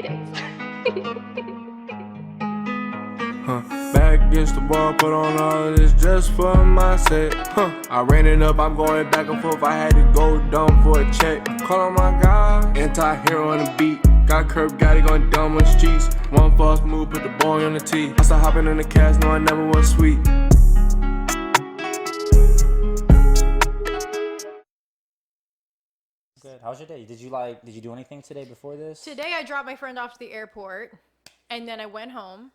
Jaded. Back against the wall, put on all of this just for my sake. I ran it up, I'm going back and forth. I had to go dumb for a check. Call on my guy, anti-hero on the beat. Got curb, got it going dumb on the streets. One false move, put the boy on the tee. I started hopping in the cast, no, I never was sweet. Good. How's your day? Did you do anything today before this? Today I dropped my friend off to the airport, and then I went home,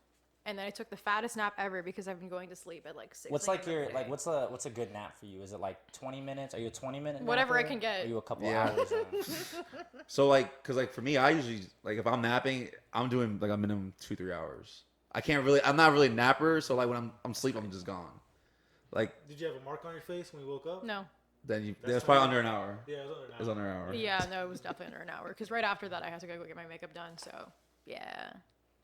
and then I took the fattest nap ever because I've been going to sleep at like 6 What's a.m. like your every day. what's a good nap for you? Is it like 20 minutes? Are you a 20-minute napper? Whatever I can get. Or are you a couple Yeah. hours? So like, cause like for me, I usually like if I'm napping, I'm doing like a minimum 2-3 hours. I'm not really a napper, so like when I'm asleep, I'm just gone. Like Did you have a mark on your face when you woke up? No. then That's that's probably fine. under an hour. Yeah, it was under an It was under an hour. Yeah, no, it was definitely under an hour. Because right after that, I had to go get my makeup done. So, yeah.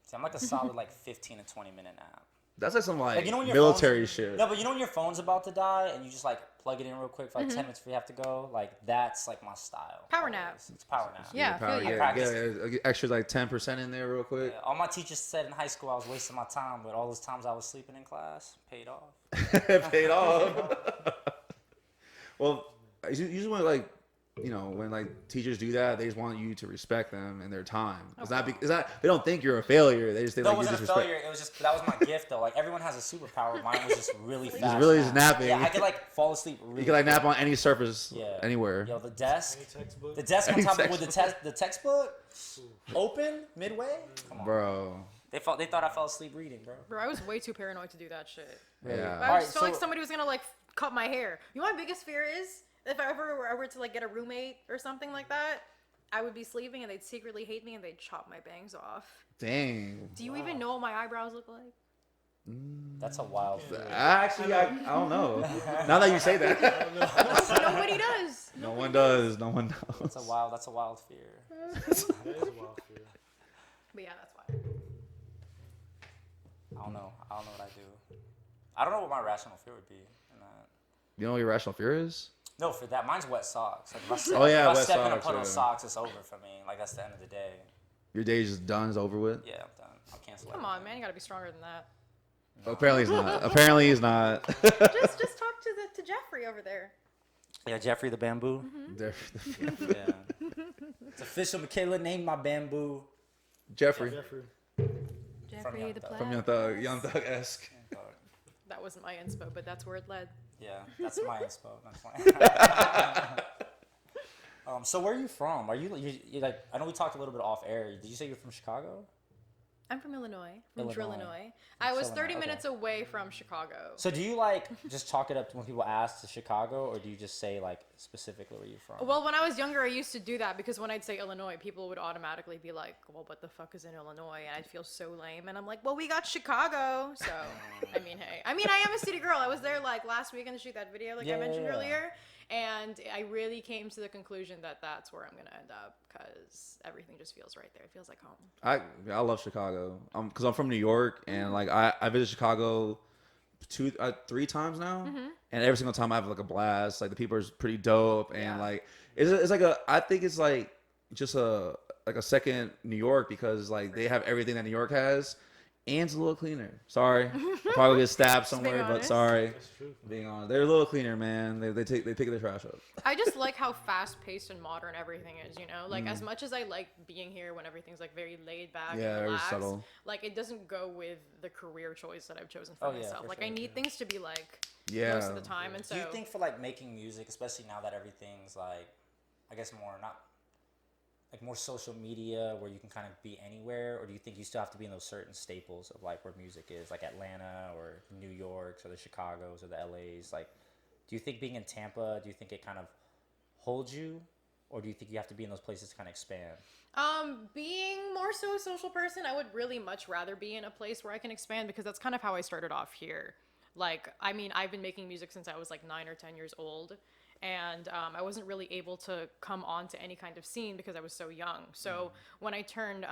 See, I'm like a solid like 15 to 20 minute nap. That's like some like You know when your military phone's- shit. No, but you know when your phone's about to die and you just like plug it in real quick for like 10 minutes before you have to go? Like that's like my style. Power always. nap. It's power nap. Yeah, I feel you. I practice. Get extra like 10% in there real quick. Yeah, all my teachers said in high school I was wasting my time, but all those times I was sleeping in class paid off. It paid off. Well, usually when like when like teachers do that, they just want you to respect them and their time. It's not they don't think you're a failure. They just think No, it like you wasn't a disrespect. failure. It was just that was my gift though. Like everyone has a superpower. Mine was just really fast. Just napping. Yeah, I could like fall asleep. Really You can like nap on any surface, Yeah. anywhere. Yo, the desk. Any textbook? The desk on top Any with the textbook open midway. Come on, Bro. They thought I fell asleep reading, bro. Bro, I was way too paranoid to do that shit. Yeah. I Alright, just felt like so- somebody was gonna like cut my hair. You know what my biggest fear is? If I ever were to like get a roommate or something like that, I would be sleeping and they'd secretly hate me and they'd chop my bangs off. Dang. Do you even know what my eyebrows look like? That's a wild fear. Actually, I don't know. Now that you say that. Nobody does. No one does. No one knows. That's a wild fear. That is a wild fear. But yeah, that's why. I don't know what I do. I don't know what my rational fear would be in that. You know what your rational fear is? No, for that, mine's wet socks. Like if I step, Oh, yeah, if I wet step in a socks, puddle of yeah. socks, it's over for me. Like that's the end of the day. Your day is just done. It's over with. Yeah, I'm done. I'll cancel. Come on, man, you gotta be stronger than that. Apparently he's not. Apparently he's not. Just talk to Jeffrey over there. Yeah, Jeffrey the bamboo. There- Yeah. It's official. Michaela named my bamboo. Jeffrey Jeffrey. Jeffrey Young the Thug. Plaid. Young Thug-esque. That wasn't my inspo, but that's where it led. Yeah, that's my inspo. That's fine. So where are you from? Are you like? I know we talked a little bit off air. Did you say you're from Chicago? I'm from Illinois, Illinois. Illinois. I was 30 Illinois, minutes away from Chicago. So do you like just chalk it up to when people ask to Chicago, or do you just say like specifically where you're from? Well, when I was younger, I used to do that because when I'd say Illinois, people would automatically be like, well, what the fuck is in Illinois? And I'd feel so lame. And I'm like, well, we got Chicago. So, I mean, hey. I mean, I am a city girl. I was there like last weekend to shoot that video like I mentioned earlier. And I really came to the conclusion that that's where I'm going to end up because everything just feels right there. It feels like home. I love Chicago. Because I'm from New York and like I visited Chicago 3 times now, and every single time I have like a blast. Like the people are pretty dope, and like it's like I think it's like just a second New York because like they have everything that New York has, and it's a little cleaner. Sorry, I'll probably get stabbed somewhere, but honest. sorry. That's true. Being honest, they're a little cleaner, man. They pick their trash up. I just like how fast-paced and modern everything is, you know? Like, as much as I like being here when everything's, like, very laid back Yeah, and very relaxed, subtle. like, it doesn't go with the career choice that I've chosen for Oh, yeah, myself. for Like, sure, I need things to be, like, Yeah. most of the time, and so... Do you think for like making music, especially now that everything's like, I guess more not like more social media where you can kind of be anywhere, or do you think you still have to be in those certain staples of like where music is, like Atlanta or New York or the Chicagos or the LAs? Like, do you think being in Tampa, do you think it kind of holds you, or do you think you have to be in those places to kind of expand? Being more so a social person, I would really much rather be in a place where I can expand because that's kind of how I started off here. Like, I mean, I've been making music since I was like 9 or 10 years old. And I wasn't really able to come on to any kind of scene because I was so young. So when I turned,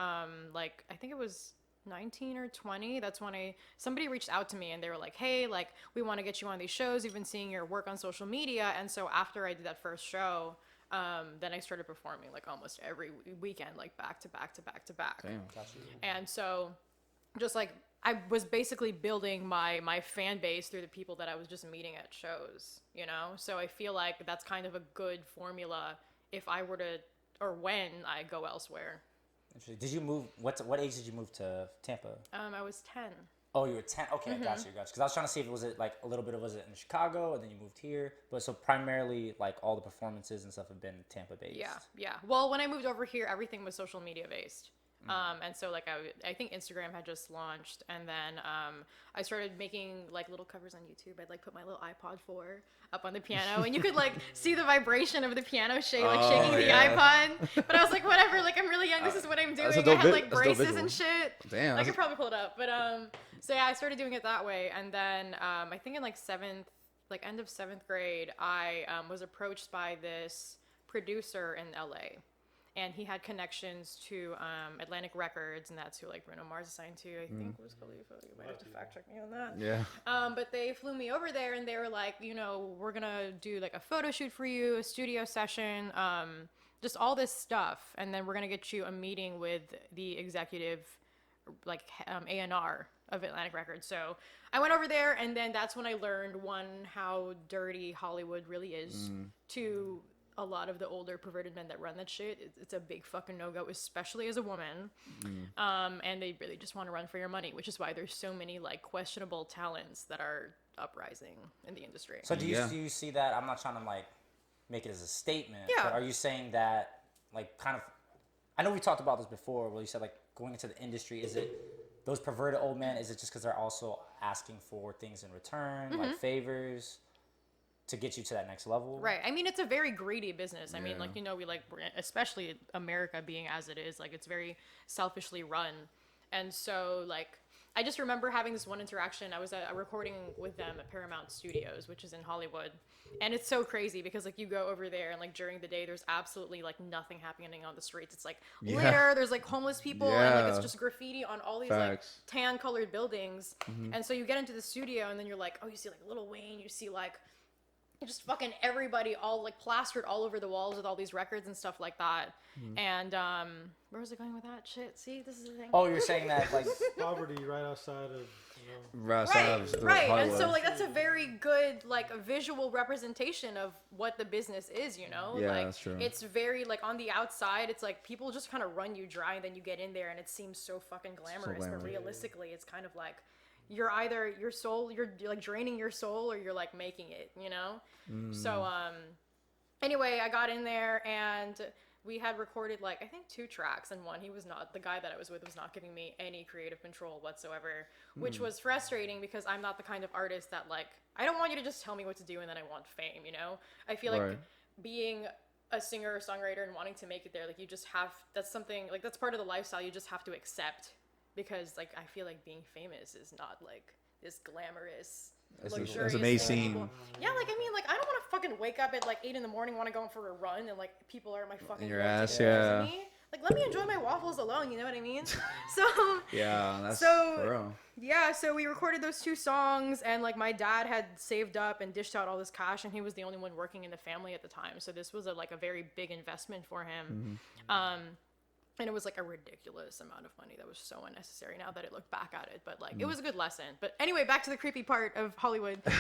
like, I think it was 19 or 20, that's when somebody reached out to me and they were like, hey, like, we want to get you on these shows. We've been seeing your work on social media. And so after I did that first show, then I started performing like almost every weekend, like back to back to back to back. Damn. And so just like I was basically building my fan base through the people that I was just meeting at shows, you know? So I feel like that's kind of a good formula if I were to, or when I go elsewhere. Did you move, what age did you move to Tampa? I was 10. Oh, you were 10? Okay, got you. Because I was trying to see if it was like a little bit of, was it in Chicago and then you moved here? But so primarily like all the performances and stuff have been Tampa based. Yeah. Well, when I moved over here, everything was social media based. And so like I think Instagram had just launched, and then I started making like little covers on YouTube. I'd like put my little iPod 4 up on the piano, and you could like see the vibration of the piano shaking the iPod. But I was like, whatever, like I'm really young, this is what I'm doing. I had like braces and shit. Damn. I could probably pull it up. But so yeah, I started doing it that way, and then I think in like end of seventh grade, I was approached by this producer in LA. And he had connections to Atlantic Records, and that's who like Bruno Mars is signed to. I think was Khalifa. You might have to fact check me on that. Yeah. But they flew me over there, and they were like, you know, we're gonna do like a photo shoot for you, a studio session, just all this stuff, and then we're gonna get you a meeting with the executive, like A&R of Atlantic Records. So I went over there, and then that's when I learned how dirty Hollywood really is to a lot of the older perverted men that run that shit. It's a big fucking no-go, especially as a woman. And they really just want to run for your money, which is why there's so many like questionable talents that are uprising in the industry. So do you see that? I'm not trying to like make it as a statement, Yeah. but are you saying that like kind of, I know we talked about this before where you said like going into the industry, is it those perverted old men, is it just because they're also asking for things in return, like favors, to get you to that next level? Right. I mean, it's a very greedy business. I mean, like, you know, we're especially America being as it is, like, it's very selfishly run. And so, like, I just remember having this one interaction. I was recording with them at Paramount Studios, which is in Hollywood. And it's so crazy because, like, you go over there and, like, during the day, there's absolutely, like, nothing happening on the streets. It's, like, litter. There's, like, homeless people. And, like, it's just graffiti on all these, like, tan-colored buildings. And so you get into the studio, and then you're like, oh, you see, like, Lil Wayne. You see, like, just fucking everybody all like plastered all over the walls with all these records and stuff like that. And where was I going with that shit? See, this is the thing. Oh, you're saying that like Poverty right outside of, you know. Right. And so like that's a very good like a visual representation of what the business is, you know? Yeah, like, that's true. It's very like on the outside, it's like people just kind of run you dry, and then you get in there and it seems so fucking glamorous. But realistically, it's kind of like you're either you're like draining your soul, or you're like making it, you know? So anyway, I got in there, and we had recorded like I think 2 tracks, and the guy that I was with was not giving me any creative control whatsoever, which was frustrating because I'm not the kind of artist that like, I don't want you to just tell me what to do and then I want fame, you know? I feel like being a singer or songwriter and wanting to make it there, like you just have, that's something like, that's part of the lifestyle you just have to accept. Because like I feel like being famous is not like this glamorous, luxurious it's a May thing. scene. Yeah, like I mean, like I don't want to fucking wake up at like 8 a.m, want to go for a run, and like people are at my fucking in your door ass, taking pictures yeah. of me. Like let me enjoy my waffles alone, you know what I mean? So yeah, that's so for real. yeah, so we recorded those 2 songs, and like my dad had saved up and dished out all this cash, and he was the only one working in the family at the time, so this was like a very big investment for him. And it was like a ridiculous amount of money that was so unnecessary now that I look back at it. But like, it was a good lesson. But anyway, back to the creepy part of Hollywood. So,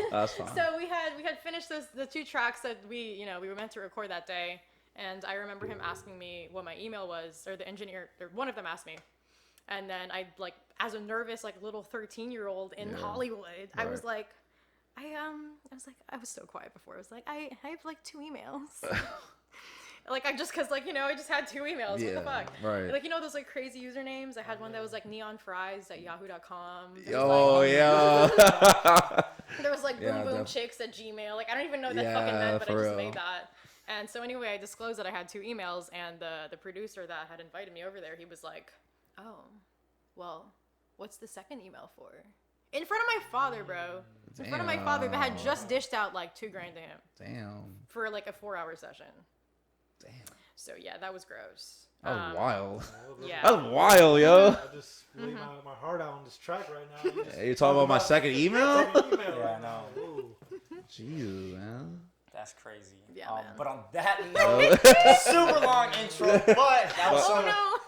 That's fine. so we had finished the 2 tracks that we were meant to record that day. And I remember him asking me what my email was, or the engineer, or one of them asked me. And then I like, as a nervous like little 13-year-old in Hollywood, I was like, I was so quiet before. I was like, I have like 2 emails. Like I just had 2 emails. What the fuck? Right. Like those like crazy usernames. I had one that was like neonfries@yahoo.com. There was like boom boom chicks at Gmail. Like I don't even know what that fucking meant, but I just made that. And so anyway, I disclosed that I had 2 emails, and the producer that had invited me over there, he was like, "Oh, well, what's the second email for?" In front of my father, bro. In front of my father that had just dished out like $2,000 to him. Damn. For like a 4-hour session. Damn. So yeah, that was gross. That was wild. Yeah. That was wild, yo. I just laid my heart out on this track right now. You talking about my second email? Second email Yeah, right I now. know. Ooh. Jesus, man. That's crazy. Yeah, man. But on that note, super long intro, but that was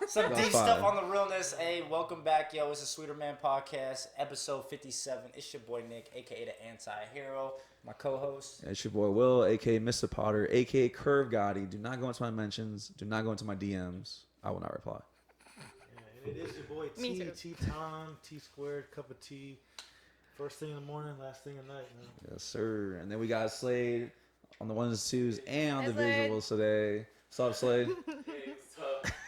some deep stuff on the realness. Hey, welcome back, yo. It's the Sweeterman Podcast, episode 57. It's your boy Nick, aka the Anti-Hero, my co-host. It's your boy Will, aka Mr. Potter, aka Curve Gotti. Do not go into my mentions. Do not go into my DMs. I will not reply. Yeah, it is your boy Me T, too. T-Time, T-Squared, cup of tea. First thing in the morning, last thing at night. Man. Yes, sir. And then we got Slade on the ones, twos, and on the Slade. visuals today. What's up, Slade?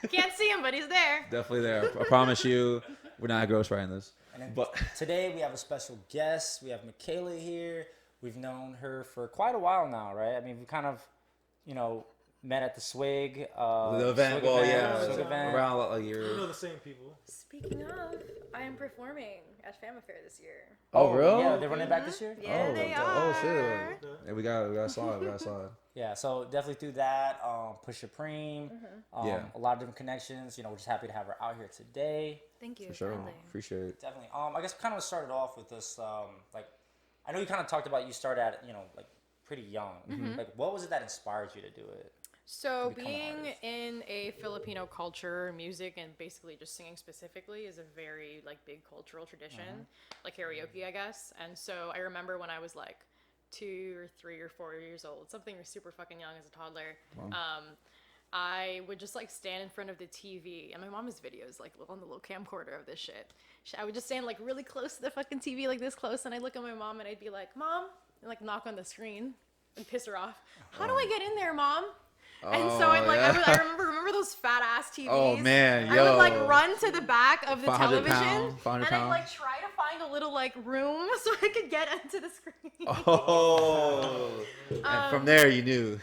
Can't see him, but he's there. Definitely there. I promise you, we're not ghostwriting this. And then But today we have a special guest. We have Michaela here. We've known her for quite a while now, right? I mean, we kind of, met at the Swig. the event, Swig yeah, event. around a We year. know the same people. Speaking of, I am performing at Fam Affair this year. Oh, real? Yeah, they're running back this year? Yeah, they are. Oh, shit. Yeah, we got slide. We got slide. Yeah, so definitely through that, Push Supreme, Yeah. a lot of different connections. We're just happy to have her out here today. Thank you. For sure. kindly. Appreciate it. Definitely. I guess kind of started off with this, I know you kind of talked about you started at, pretty young. Like, what was it that inspired you to do it? So to become an being artist? in a Filipino culture, music and basically just singing specifically is a very big cultural tradition, like karaoke, I guess. And so I remember when I was like 2 or 3 or 4 years old, something super fucking young as a toddler. I would just stand in front of the TV, and my mom has videos on the little camcorder of this shit. I would just stand really close to the fucking TV, this close, and I'd look at my mom and I'd be like, "Mom," and knock on the screen and piss her off. How do I get in there, Mom? And so I remember those fat ass TVs. Oh, man, I would run to the back of the 500 television pound, 500 and pound. I'd try to find a little room so I could get into the screen. Oh. And from there, you knew.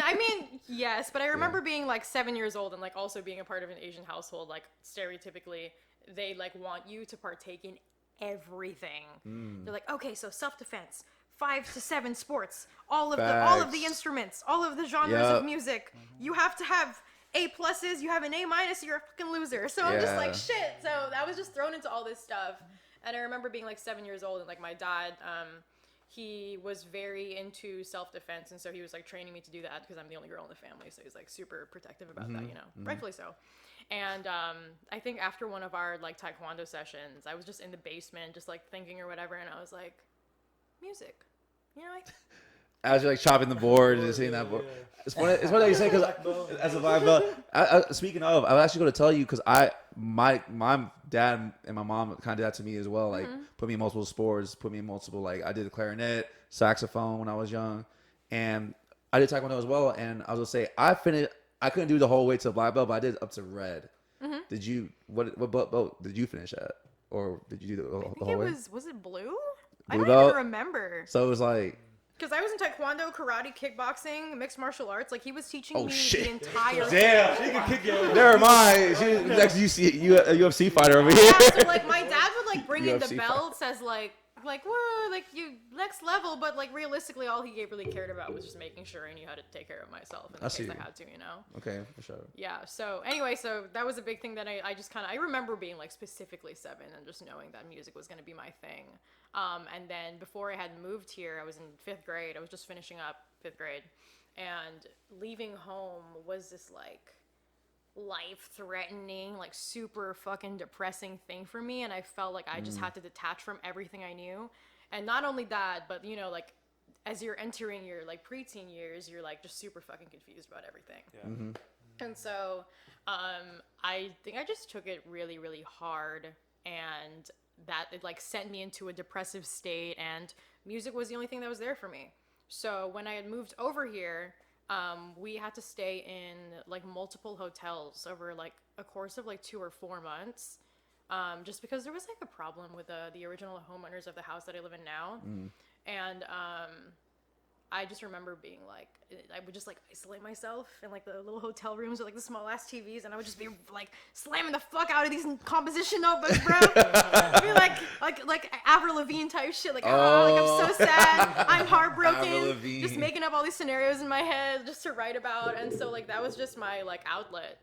I mean, yes, but I remember being 7 years old and also being a part of an Asian household. Stereotypically, they want you to partake in everything. They're like, okay, so self-defense, 5 to 7 sports, all of the instruments, all of the genres of music. You have to have A+. You have an A-, you're a fucking loser. So I'm just shit. So I was just thrown into all this stuff. And I remember being 7 years old and my dad, he was very into self-defense, and so he was training me to do that because I'm the only girl in the family, so he's super protective about that, rightfully so. And I think after one of our taekwondo sessions, I was just in the basement just thinking or whatever, and I was like, music, As you're chopping the board and seeing that board. It's funny that you say, because as a black belt, speaking of, I was actually going to tell you, because my dad and my mom kind of did that to me as well. Put me in multiple sports, put me in multiple, I did the clarinet, saxophone when I was young, and I did taekwondo as well. And I was going to say, I couldn't do the whole way to black belt, but I did up to red. Did you, what belt did you finish at? Or did you do the whole way? Was it blue? I Blue don't belt? even remember. So it was Because I was in taekwondo, karate, kickboxing, mixed martial arts. He was teaching me shit. the entire damn. She can kick your ass. Never mind. She's next UFC fighter over here. Yeah, so my dad would bring in the UFC belts as whoa, you next level, but realistically all he really cared about was just making sure I knew how to take care of myself in case I had to, Okay, for sure. Yeah, so anyway, so that was a big thing that I just I remember being specifically 7 and just knowing that music was going to be my thing. And then before I had moved here, I was in 5th grade. I was just finishing up 5th grade, and leaving home was this life-threatening, super fucking depressing thing for me, and I felt I just had to detach from everything I knew. And not only that, but as you're entering your preteen years, you're just super fucking confused about everything. Yeah. And so I think I just took it really, really hard, and that it sent me into a depressive state, and music was the only thing that was there for me. So when I had moved over here, we had to stay in multiple hotels over a course of 2 or 4 months, just because there was a problem with the original homeowners of the house that I live in now. And I just remember being I would just isolate myself in the little hotel rooms with the small ass TVs, and I would just be slamming the fuck out of these composition notebooks, bro. I'd be like Avril Lavigne type shit, I'm so sad, I'm heartbroken, just making up all these scenarios in my head just to write about. And so that was just my outlet.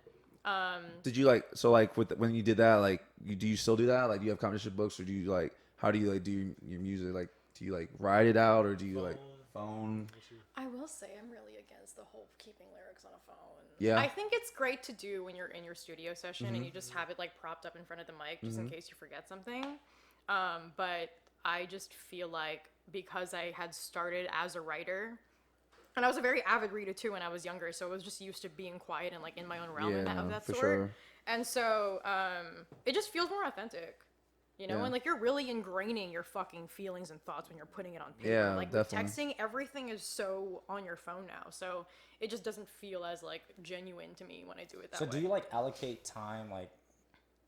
Did you when you did that, do you still do that? Do you have composition books, or do you how do you do your music? Do you write it out, or do you phone. I will say I'm really against the whole keeping lyrics on a phone. Yeah. I think it's great to do when you're in your studio session and you just have it like propped up in front of the mic just in case you forget something. But I just feel like because I had started as a writer, and I was a very avid reader too when I was younger, so I was just used to being quiet and like in my own realm of that for sort. sure. And so it just feels more authentic. You know, and like you're really ingraining your fucking feelings and thoughts when you're putting it on paper. Yeah, like definitely. with texting, everything is so on your phone now. So it just doesn't feel as like genuine to me when I do it that way. So do you like allocate time, like,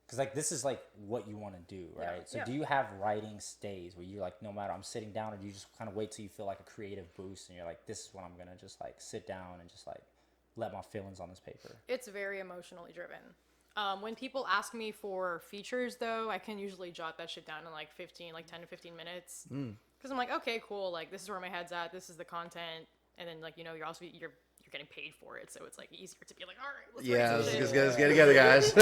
because like this is like what you want to do, right? Yeah, So yeah. do you have writing stays where you're like, no matter I'm sitting down, or do you just kind of wait till you feel like a creative boost and you're like, this is when I'm gonna just like sit down and just like let my feelings on this paper? It's very emotionally driven. When people ask me for features, though, I can usually jot that shit down in like 10 to 15 minutes. Because I'm like, okay, cool. Like, this is where my head's at. This is the content. And then, like, you know, you're getting paid for it. So it's like easier to be like, all right, let's write some shit. Let's get together, guys.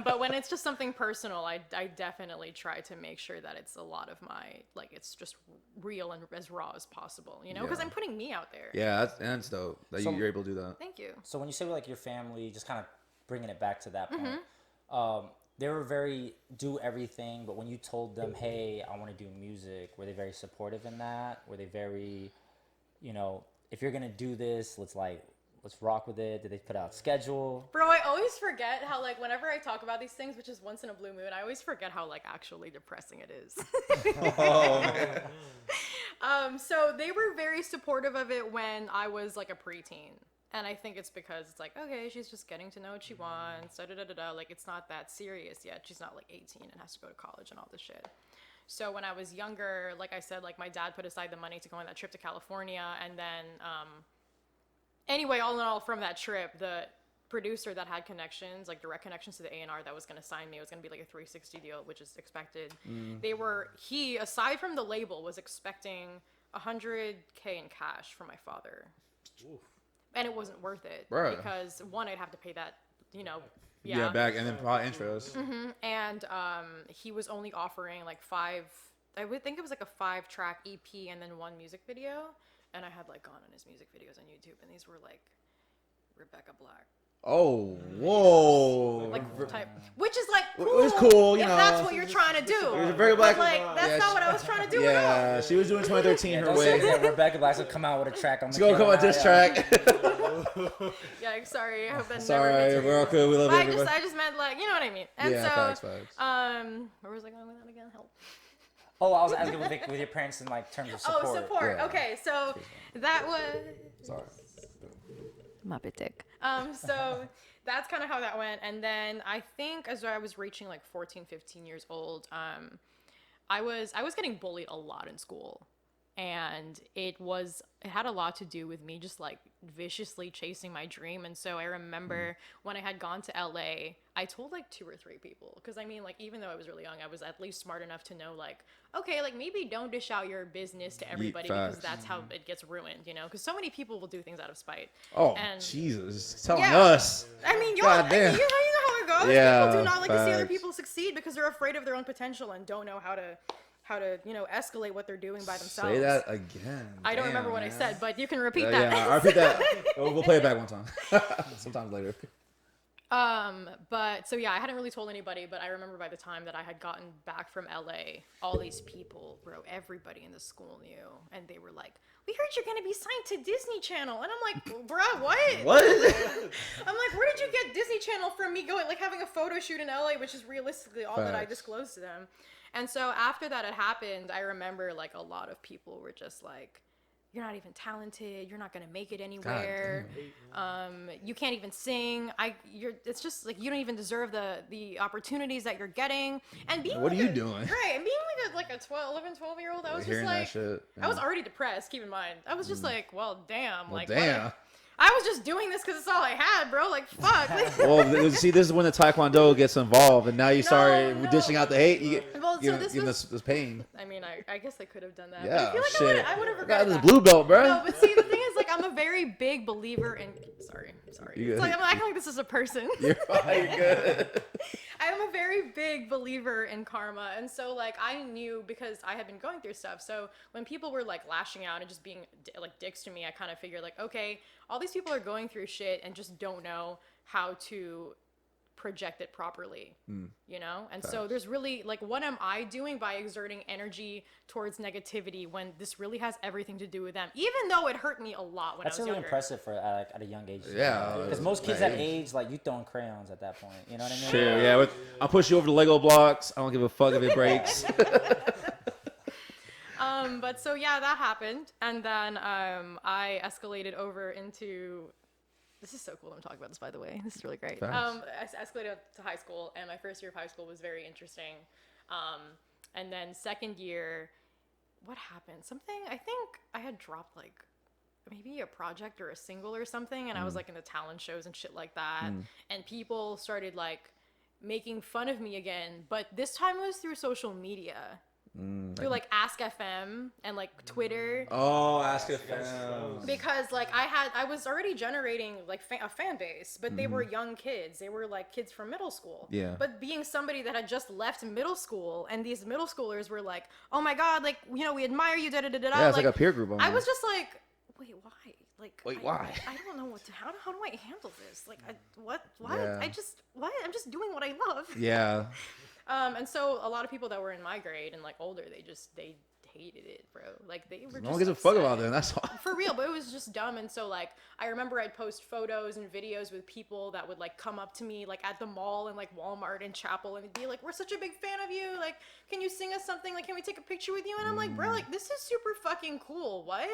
But when it's just something personal, I definitely try to make sure that it's a lot of my, like, it's just real and as raw as possible, you know? Because I'm putting me out there. Yeah, that's dope that So- you're able to do that. Thank you. So when you say like your family, just kind of bringing it back to that point, they were very do everything, but when you told them, hey, I want to do music, were they very supportive in that? Were they very, you know, if you're gonna do this, let's rock with it? Did they put out schedule? Bro, I always forget how, like, whenever I talk about these things, which is once in a blue moon, I always forget how, like, actually depressing it is. So they were very supportive of it when I was, like, a preteen. And I think it's because it's like, okay, she's just getting to know what she wants, da-da-da-da-da. Like, it's not that serious yet. She's not, like, 18 and has to go to college and all this shit. So when I was younger, like I said, like, my dad put aside the money to go on that trip to California. And then, anyway, all in all, from that trip, the producer that had connections, like direct connections to the A&R that was going to sign me, it was going to be like a 360 deal, which is expected. He, aside from the label, was expecting $100K in cash from my father. Oof. And it wasn't worth it. Bruh. Because, one, I'd have to pay that, you know. Yeah, back and then probably intros. And he was only offering like I would think it was like a 5-track EP and then 1 music video. And I had like gone on his music videos on YouTube, and these were like Rebecca Black. Oh, whoa. Like type, which is like cool. It was cool, you if know. that's what you're trying to do. It was very black. But like that's Yeah, not what I was trying to do at Yeah, she was doing 2013 her Don't say way. that Rebecca Black's gonna come out with a track on Let's go come on this track. all. Yeah, sorry. I hope that never Sorry, gets to we're all good. We love But everybody. I just meant like, you know what I mean. And Yeah, so, facts. where was I going with that again? Help. Oh, I was asking with your parents in like terms of support. Oh, support. Yeah. Okay, so that was Sorry. Muppet Dick. So that's kind of how that went. And then I think as I was reaching like 14, 15 years old, I was getting bullied a lot in school. And it had a lot to do with me just like viciously chasing my dream. And so I remember when I had gone to LA, I told like 2 or 3 people. Because I mean, like, even though I was really young, I was at least smart enough to know, like, okay, like maybe don't dish out your business to everybody because facts. that's how it gets ruined, you know? Because so many people will do things out of spite. Oh, And- Jesus. Telling Yeah. us. I mean, God damn. you know how it goes. Yeah, People do not like to see other facts. people succeed because they're afraid of their own potential and don't know how to you know, escate what they're doing by themselves. Say that again. I don't Damn, remember what I man. said, but you can repeat that. Yeah, I'll repeat that. We'll play it back one time. Sometime later. But so yeah, I hadn't really told anybody, but I remember by the time that I had gotten back from LA, all these people, bro, everybody in the school knew, and they were like, "We heard you're gonna be signed to Disney Channel," and I'm like, "Bro, what?" What? I'm like, "Where did you get Disney Channel from?" Me going like having a photo shoot in LA, which is realistically all that I Facts. disclosed to them. And so after that had happened, I remember like a lot of people were just like, "You're not even talented. You're not gonna make it anywhere. You can't even sing. It's just like you don't even deserve the opportunities that you're getting." And being What are like you doing? Right, and being like a 12-year-old, I was just Hearing like, that shit. I was already depressed. Keep in mind, I was just like, well, damn, Well, like, damn. what? I was just doing this because it's all I had, bro. Like, fuck. Well, see, this is when the Taekwondo gets involved, and now you start no. dishing out the hate. You get, Well, so you know, this give them was- this pain. I mean, I guess I could have done that. Yeah, but I feel like shit. I would have Got regretted this that. blue belt, bro. No, but see, the thing is, like, I'm a very big believer in. Sorry. You It's good. like I'm acting like this is a person. You're fine. You're good. I'm a very big believer in karma, and so like I knew because I had been going through stuff. So when people were like lashing out and just being like dicks to me, I kind of figured like, okay, all these people are going through shit and just don't know how to project it properly, you know? And so there's really like, what am I doing by exerting energy towards negativity when this really has everything to do with them, even though it hurt me a lot when That's I was really younger. impressive for at a young age. Yeah, because most kids that age, like you throwing crayons at that point. You know what I mean? Shit, yeah. I'll push you over the Lego blocks. I don't give a fuck if it breaks. But so yeah, that happened, and then I escalated over into. This is so cool. I'm talking about this, by the way. This is really great. I escalated up to high school, and my first year of high school was very interesting. And then second year, what happened? Something. I think I had dropped like maybe a project or a single or something, and I was like in the talent shows and shit like that, and people started like making fun of me again. But this time it was through social media. Through like Ask FM and like Twitter. Oh, Ask FM. Because like I was already generating like a fan base, but they were young kids. They were like kids from middle school. Yeah. But being somebody that had just left middle school, and these middle schoolers were like, "Oh my God, like we admire you." Da da da da. Yeah, it's like a peer group. I was just like, "Wait, why? Like, why? I don't know what to. How do I handle this? Like, what? Yeah. I'm just doing what I love." Yeah. And so a lot of people that were in my grade and like older, they hated it, bro. Like they were. No just one gives a fuck upset. about them. That's all. For real, but it was just dumb. And so like I remember I'd post photos and videos with people that would like come up to me like at the mall and like Walmart and Chapel and be like, "We're such a big fan of you. Like, can you sing us something? Like, can we take a picture with you?" And I'm like, "Bro, like this is super fucking cool. What?"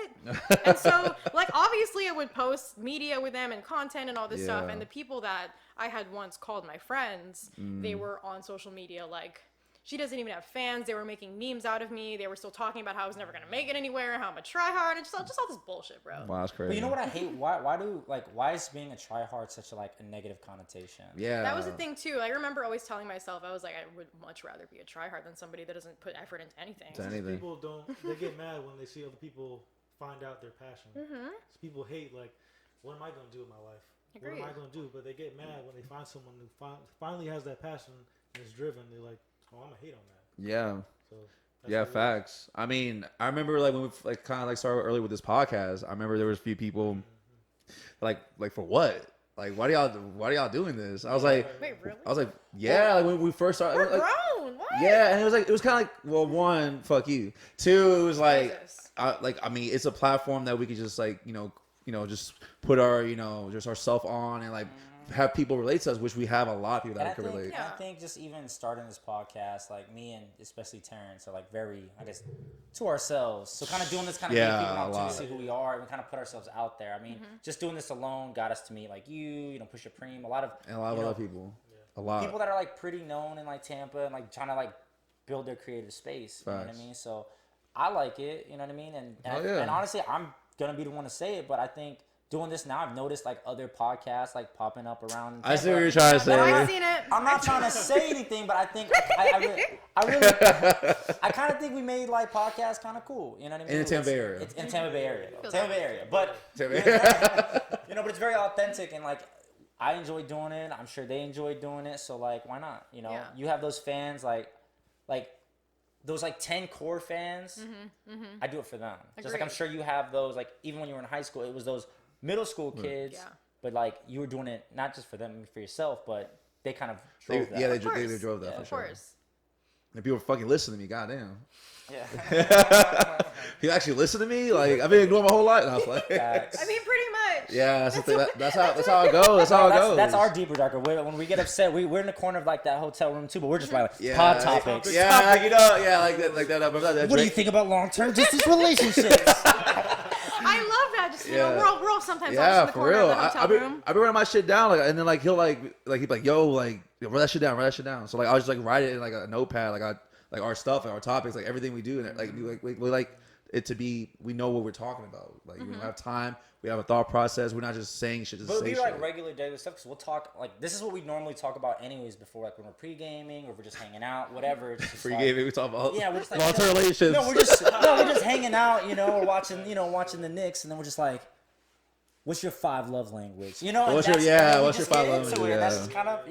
And so like obviously I would post media with them and content and all this stuff. And the people that I had once called my friends, they were on social media like, "She doesn't even have fans." They were making memes out of me. They were still talking about how I was never gonna make it anywhere, how I'm a tryhard, and just all this bullshit, bro. Wow, that's crazy. But you know what I hate? Why is being a tryhard such a negative connotation? Yeah. That was the thing too. I remember always telling myself, I was like, I would much rather be a tryhard than somebody that doesn't put effort into anything. People they get mad when they see other people find out their passion. So people hate like, what am I gonna do with my life? Agreed. What am I gonna do? But they get mad when they find someone who finally has that passion and is driven. They're like, "Oh, I'm gonna hate on that." Yeah. So Yeah, facts. I mean, I remember like when we like kind of like started early with this podcast. I remember there was a few people like for what? Like, why do y'all doing this? I was like, Wait, really? I was like, yeah. Like when we first started, We're like, grown. What? yeah, and it was kind of like, well, one, fuck you. Two, it was like, Jesus. I mean, it's a platform that we could just like, just put our, just ourself on and like have people relate to us, which we have a lot of people that can relate. I think just even starting this podcast, like me and especially Terrence are like very, I guess, to ourselves. So kind of doing this kind of give people an opportunity to see who we are and kind of put ourselves out there. I mean, just doing this alone got us to meet like you, Pusha Preem, a lot of other people. A lot. People that are like pretty known in like Tampa and like trying to like build their creative space. You know what I mean? So I like it, you know what I mean? And honestly, I'm gonna be the one to say it, but I think doing this now, I've noticed like other podcasts like popping up around. I see what you're trying to say. I've seen it. I'm not trying to say anything, but I think I kind of think we made like podcasts kind of cool. You know what I mean? In the Tampa area. It's in Tampa Bay area. Tampa Bay area, but but it's very authentic and like I enjoy doing it. I'm sure they enjoy doing it. So like, why not? You have those fans like those like 10 core fans. I do it for them. Agreed. Just like I'm sure you have those like even when you were in high school, it was those middle school kids. Yeah. But like you were doing it not just for them, for yourself, but they kind of drove that. Yeah, they drove that for sure. Of course. And people fucking listen to me, goddamn. Yeah. You actually listen to me? Like I've been ignoring my whole life. And I was like, I mean, pretty much. Yeah, that's how it goes. That's how it goes. That's our deeper darker. When we get upset, we're in the corner of like that hotel room too, but we're just like pod topics. Yeah, like like that. What do you think about long-term distance relationships? I love that. Just we're all sometimes all just in the for corner real. of the hotel room. I be writing my shit down, like, and then like he'll he'd be like, yo, like write that shit down. So like I was just like write it in like a notepad, like our stuff, like our topics, like everything we do, and like we like it to be, we know what we're talking about. Like we have time, we have a thought process. We're not just saying shit. But it'll be like regular daily stuff because we'll talk like this is what we normally talk about anyways before like when we're pre-gaming or we're just hanging out, whatever. Pre-gaming, we talk about we're just like long-term relationships. No, we're just hanging out, or watching the Knicks, and then we're just like, what's your 5 love language? What's your 5 love language? That's just kind of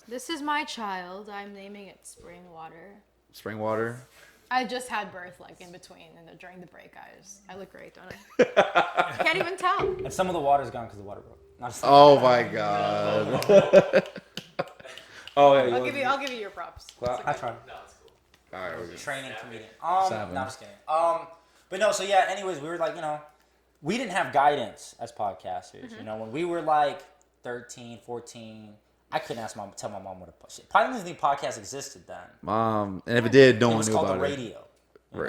This is my child. I'm naming it Springwater. Springwater. I just had birth like in between and during the break, guys. I look great, don't I? Can't even tell. And some of the water's gone because the water broke. Not just Oh my god. Oh yeah. I'll give you your props. I tried. No, it's cool. All right. We're good. Training comedian. Seven. No, I'm just kidding. But no, so yeah, anyways, we were like, we didn't have guidance as podcasters. When we were like 13, 14, I couldn't tell my mom what a shit. Probably didn't think podcast existed then. And if it did, no It one was knew called about the it. radio.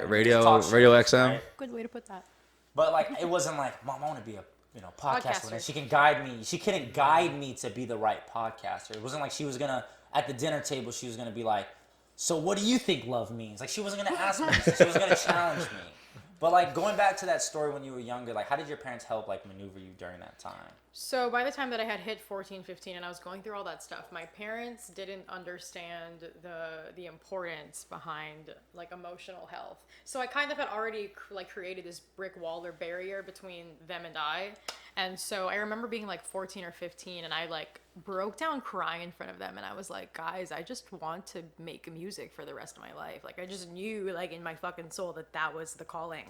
Radio Talk shows, XM. right? Good way to put that. But like, it wasn't like, Mom, I want to be a podcaster. Podcaster. And she can guide me. She couldn't guide me to be the right podcaster. It wasn't like she was gonna at the dinner table. She was gonna be like, so what do you think love means? Like she wasn't gonna ask me. She was gonna challenge me. But like going back to that story when you were younger, like how did your parents help like maneuver you during that time? So by the time that I had hit 14, 15 and I was going through all that stuff, my parents didn't understand the importance behind like emotional health. So I kind of had already like created this brick wall or barrier between them and I. And so I remember being like 14 or 15 and I like broke down crying in front of them and I was like, guys, I just want to make music for the rest of my life. Like I just knew like in my fucking soul that was the calling.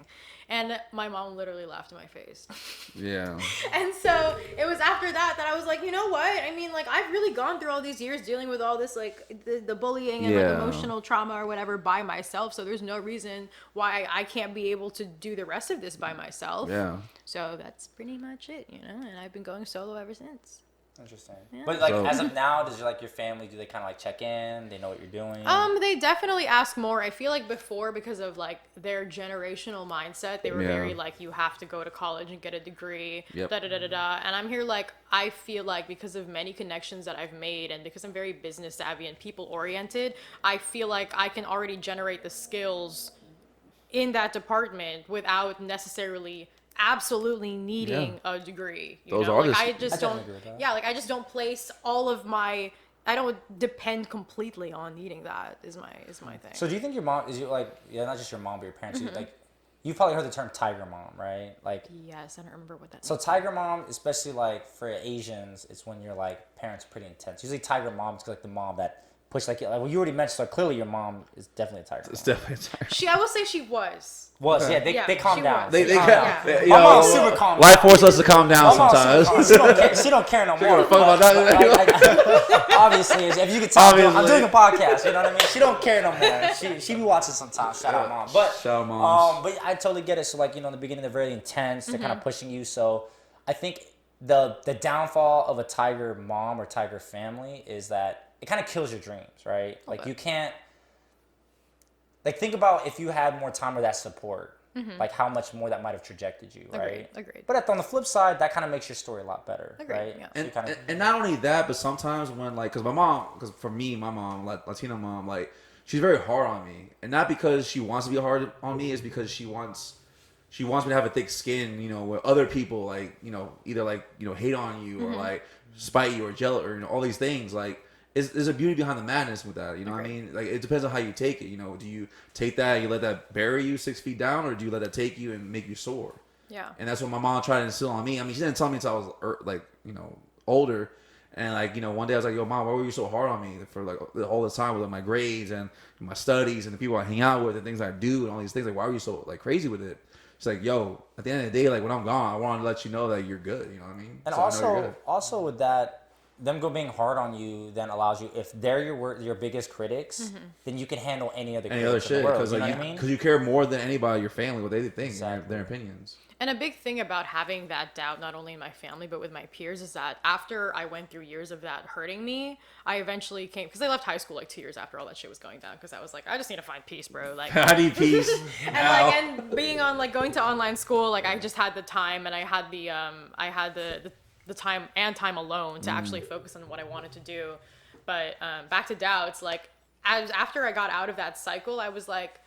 And my mom literally laughed in my face. Yeah. And so it was after that I was like, you know what? I mean, like I've really gone through all these years dealing with all this like the bullying and like emotional trauma or whatever by myself. So there's no reason why I can't be able to do the rest of this by myself. Yeah. So that's pretty much it, and I've been going solo ever since. Interesting. Yeah. But like as of now, does your family, do they kind of like check in? They know what you're doing? They definitely ask more. I feel like before, because of like their generational mindset, they were very like, you have to go to college and get a degree, Yep. da da da da da. And I'm here like, I feel like because of many connections that I've made and because I'm very business savvy and people oriented, I feel like I can already generate the skills in that department without necessarily absolutely needing a degree. Those are like the- I just I don't. definitely agree with that. Yeah, like I just don't place all of my. I don't depend completely on needing that. Is my thing. So do you think your mom is you like not just your mom but your parents? You've probably heard the term tiger mom, right? Like Yes, I don't remember what that. so means. tiger mom, especially like for Asians, it's when your like parents are pretty intense. Usually tiger mom is like the mom that push like well you already mentioned, so clearly your mom is definitely a tiger mom. It's definitely tired. I will say she was. They calm she down. was. They calm got, down. yo, My mom's super calm. life forced us to calm down My mom's sometimes. super calm. She don't care no more. Fuck about that. Obviously, if you could tell, I'm Obviously. doing a podcast. You know what I mean? She don't care no more. She be watching sometimes. Shout out, mom. But Shout out, moms. but I totally get it. So like in the beginning, they're very intense. They're kind of pushing you. So I think the downfall of a tiger mom or tiger family is that it kind of kills your dreams, right? Like you can't. Like think about if you had more time or that support. Like how much more that might have trajected you, right? Agreed. But on the flip side, that kind of makes your story a lot better, Agreed, right? yeah. So you kinda, And not only that, but sometimes when like, because for me, my mom, Latina mom, like she's very hard on me, and not because she wants to be hard on me, it's because she wants me to have a thick skin, where other people like, either like hate on you or like spite you or jealous or all these things. Like there's a beauty behind the madness with that. You know what I mean? Like it depends on how you take it. Do you take that and you let that bury you 6 feet down, or do you let that take you and make you soar? Yeah. And that's what my mom tried to instill on me. I mean, she didn't tell me until I was older. And like, one day I was like, yo, mom, why were you so hard on me for like all this time with like, my grades and my studies and the people I hang out with and things I do and all these things? Like, why were you so like crazy with it? She's like, yo, at the end of the day, like when I'm gone, I want to let you know that you're good. You know what I mean? and So I know you're good. also with that, them being hard on you then allows you, if they're your biggest critics, then you can handle any other Any other critics in shit, the world. because You know like, what I mean? because you care more than anybody, your family, what they think, Exactly. their opinions. And a big thing about having that doubt, not only in my family, but with my peers, is that after I went through years of that hurting me, I eventually came, because I left high school like 2 years after all that shit was going down, because I was like, I just need to find peace, bro. Like, I need peace. and being on, like, going to online school, like, I just had the time, and I had the time and time alone to actually focus on what I wanted to do. But back to doubts, like, after I got out of that cycle, I was like,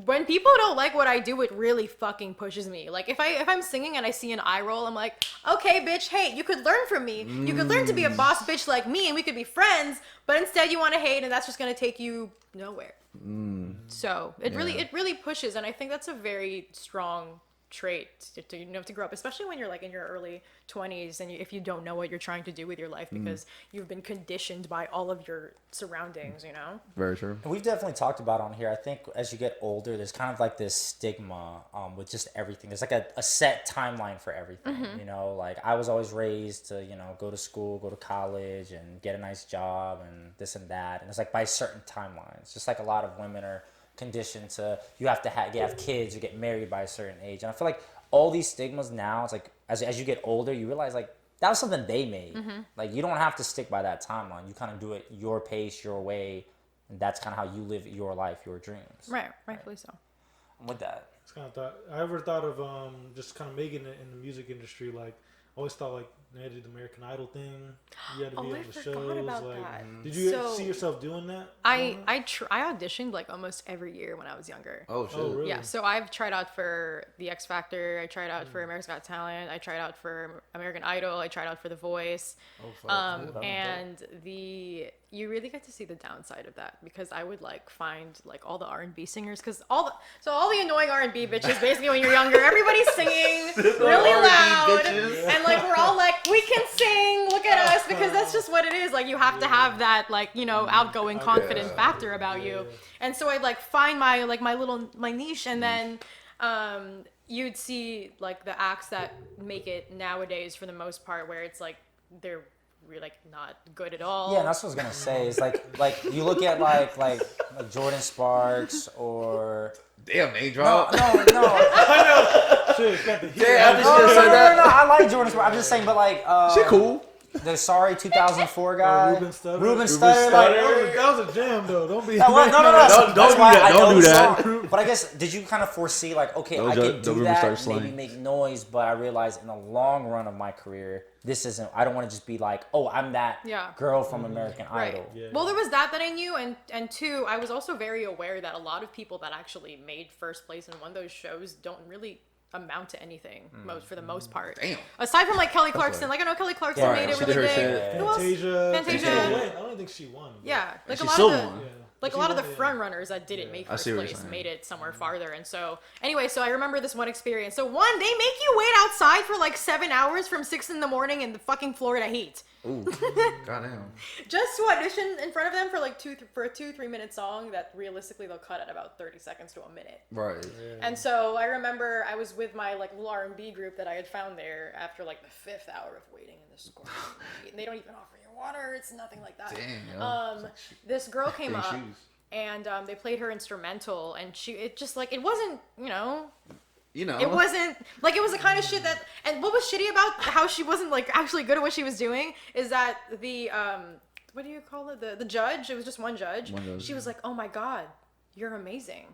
when people don't like what I do, it really fucking pushes me. Like if I'm singing and I see an eye roll, I'm like, okay, bitch, hey, you could learn from me. You could learn to be a boss bitch like me and we could be friends, but instead you want to hate and that's just going to take you nowhere. So it really pushes. And I think that's a very strong trait to grow up, especially when you're like in your early 20s and if you don't know what you're trying to do with your life because you've been conditioned by all of your surroundings, Very true. And we've definitely talked about on here. I think as you get older, there's kind of like this stigma with just everything. There's like a set timeline for everything. Like I was always raised to go to school, go to college, and get a nice job and this and that. And it's like by certain timelines. Just like a lot of women are conditioned to you have to have kids or get married by a certain age. And I feel like all these stigmas now, it's like as you get older, you realize like that was something they made. Like you don't have to stick by that timeline. You kind of do it your pace, your way, and that's kind of how you live your life, your dreams. Right, rightfully so. And with that, It's kind of thought. I ever thought of just kind of making it in the music industry. Like always thought like they did the American Idol thing. You had to be Oh, on I the forgot shows. about Like, that. did you So- see yourself doing that? I auditioned like almost every year when I was younger. Oh shit. Oh, really? Yeah, so I've tried out for the X Factor. I tried out for America's Got Talent. I tried out for American Idol. I tried out for The Voice. Oh, fuck. And you really get to see the downside of that because I would like find like all the R&B singers because all the annoying R&B bitches basically when you're younger everybody's singing really loud and like we're all like we can sing, look at us, because that's just what it is. Like you have to have that like outgoing confident factor about you. And so I'd like find my niche, and then you'd see like the acts that make it nowadays for the most part where it's like they're really like not good at all. yeah, and that's what I was gonna say. It's like you look at like Jordan Sparks or Damn, name no, drop. no. I know. Shit, got the heat. Yeah, I No, just said that. no. I like Jordan Sparks. I'm just saying, but like Shit, cool. the Sorry 2004 guy, Ruben Studdard. Ruben Studdard. Like, That was a jam though. Don't be. no, no. Don't That's do why that. I Don't know do the that. song. But I guess did you kind of foresee like, okay, Don't I ju- can don't do even that, start maybe slang. make noise, but I realized in the long run of my career, this isn't. I don't want to just be like, oh, I'm that girl from American Right. Idol. Yeah. Well, there was that I knew, and two, I was also very aware that a lot of people that actually made first place and won those shows don't really amount to anything for the most part. Damn. Aside from like Kelly Clarkson, like I know Kelly Clarkson Yeah, made it she really did her big. shit. Who else? Fantasia. Fantasia. I don't think she won. but- Yeah, like She a lot still of the won. Yeah. like a She lot of the won, yeah. front runners that didn't make I first see what you're place saying. made it somewhere farther. And so anyway, so I remember this one experience. So one, they make you wait outside for like 7 hours from 6 in the morning in the fucking Florida heat. Ooh. Goddamn. Just to audition in front of them for like for a 2-3 minute song that realistically they'll cut at about 30 seconds to a minute. Right. And so I remember I was with my like little R&B group that I had found there after like the 5th hour of waiting in this score. And they don't even offer you water. It's nothing like that. Damn, yo. This girl came Free up shoes. and they played her instrumental, and it just like it wasn't It wasn't like it was the kind of shit that. And what was shitty about how she wasn't like actually good at what she was doing is that the what do you call it, the judge, it was just one judge. She was like, oh my god, you're amazing,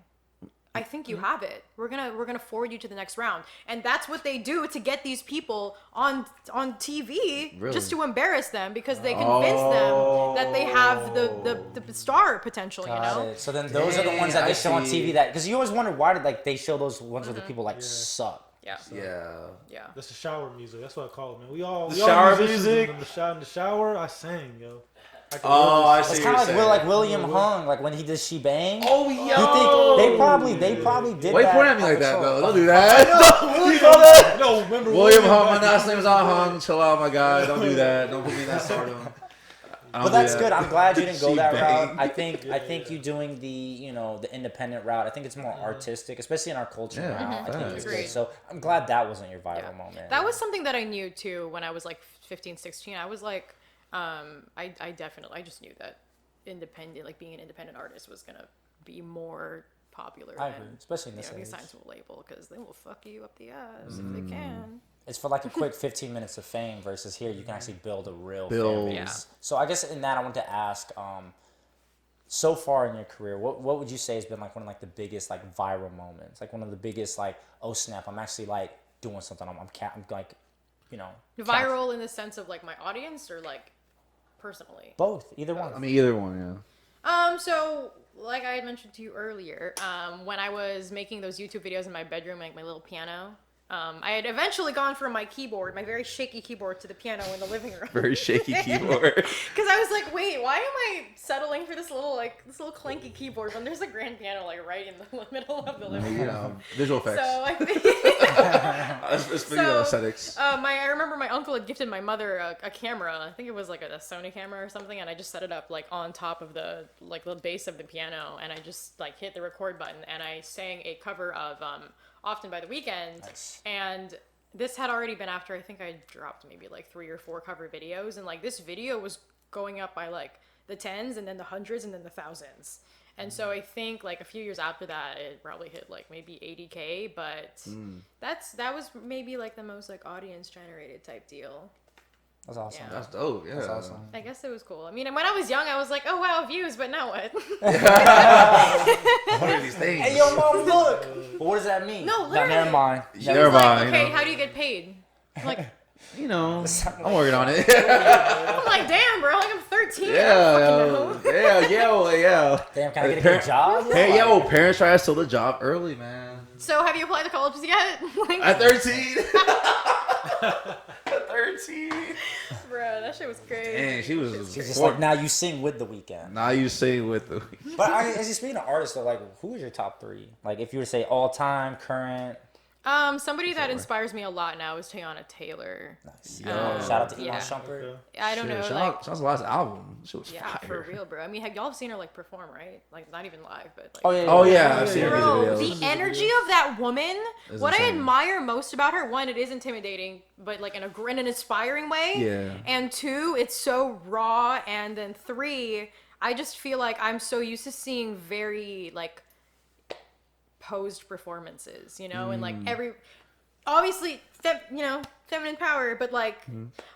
I think you have it, we're gonna forward you to the next round. And that's what they do to get these people on TV, Really? just to embarrass them, because they convince them that they have the star potential. Got You know. it. So then those are the ones that Dang, they I show on see. TV. That because you always wonder why did like they show those ones where the people like suck. Yeah. Yeah. Yeah. That's the shower music. That's what I call it, man. We all shower musicians music? In the shower, I sang, yo. I could Oh, really I It's see. kind what of you're like saying. William Hung, like when he did She Bang. Oh, You yo. think they probably did Why you that? pointing at me on like the that, show. though? Don't do that. No, remember William Hung. My back last in name is the not day? Hung. Chill out, my guy. Don't do that. Don't put me in that stardom. But that's good. I'm glad you didn't go She that Bang. route. I think you doing the the independent route. I think it's more artistic, especially in our culture Yeah, now. I think it's Agreed. good. So I'm glad that wasn't your viral Yeah. moment. That was something that I knew too when I was like 15, 16. I was like, I just knew that being an independent artist was gonna be more popular I than agree, especially in this being age. signed to a label, because they will fuck you up the ass if they can. It's for like a quick 15 minutes of fame versus here you can actually build a real Build. fan base. Yeah. So I guess in that I want to ask, so far in your career, what would you say has been like one of like the biggest like viral moments? Like one of the biggest like, oh snap, I'm actually like doing something. I'm like, Viral in the sense of like my audience, or like personally. both, either one. I mean, either one, yeah. So like I had mentioned to you earlier, when I was making those YouTube videos in my bedroom, like my little piano, I had eventually gone from my keyboard, my very shaky keyboard, to the piano in the living room. Very shaky keyboard. Because I was like, wait, why am I settling for this little clanky keyboard when there's a grand piano like right in the middle of the living room? You know, visual effects. So I think Let's figure out aesthetics. I remember my uncle had gifted my mother a camera. I think it was like a Sony camera or something, and I just set it up like on top of the base of the piano, and I just like hit the record button, and I sang a cover of Often by the Weekend. Nice. And this had already been after I think I dropped maybe like 3 or 4 cover videos, and like this video was going up by like the tens and then the hundreds and then the thousands. And so I think like a few years after that it probably hit like maybe 80K, but that was maybe like the most like audience generated type deal. That's awesome. Yeah. That's dope. Yeah. That's awesome. I guess it was cool. I mean, when I was young, I was like, oh wow, views, but now what? What are these things? Hey, yo, mom, look. But what does that mean? No, literally. Never mind. She Never was like, mind, okay, you know. how do you get paid? I'm like, You know, I'm working on it. I'm like, damn, bro, like I'm 13. I don't fucking know. yeah. Damn, can I get a good job? Hey, yo, parents try to steal the job early, man. So have you applied to colleges yet? Like, At 13. At 13. bro, that shit was crazy. Dang, she was. She's just like, now you sing with The Weeknd. Now you sing with the. But as you speaking of artists, though, like, who is your top 3? Like, if you were to say all time, current. Somebody that inspires me a lot now is Teyana Taylor. Nice. Yo. Shout out to Elon Yeah. Shumpert. I don't know, Shit, like, Shaw's last album. She was yeah, fire. for real, bro. I mean, y'all have seen her like perform, right? Like, not even live, but like. Oh yeah, I've seen her Bro, music the videos. energy of that woman, It's what I insane. admire most about her, one, it is intimidating, but like in an inspiring way. Yeah. And 2, it's so raw. And then 3, I just feel like I'm so used to seeing very like posed performances, you know, and like obviously, feminine power, but like,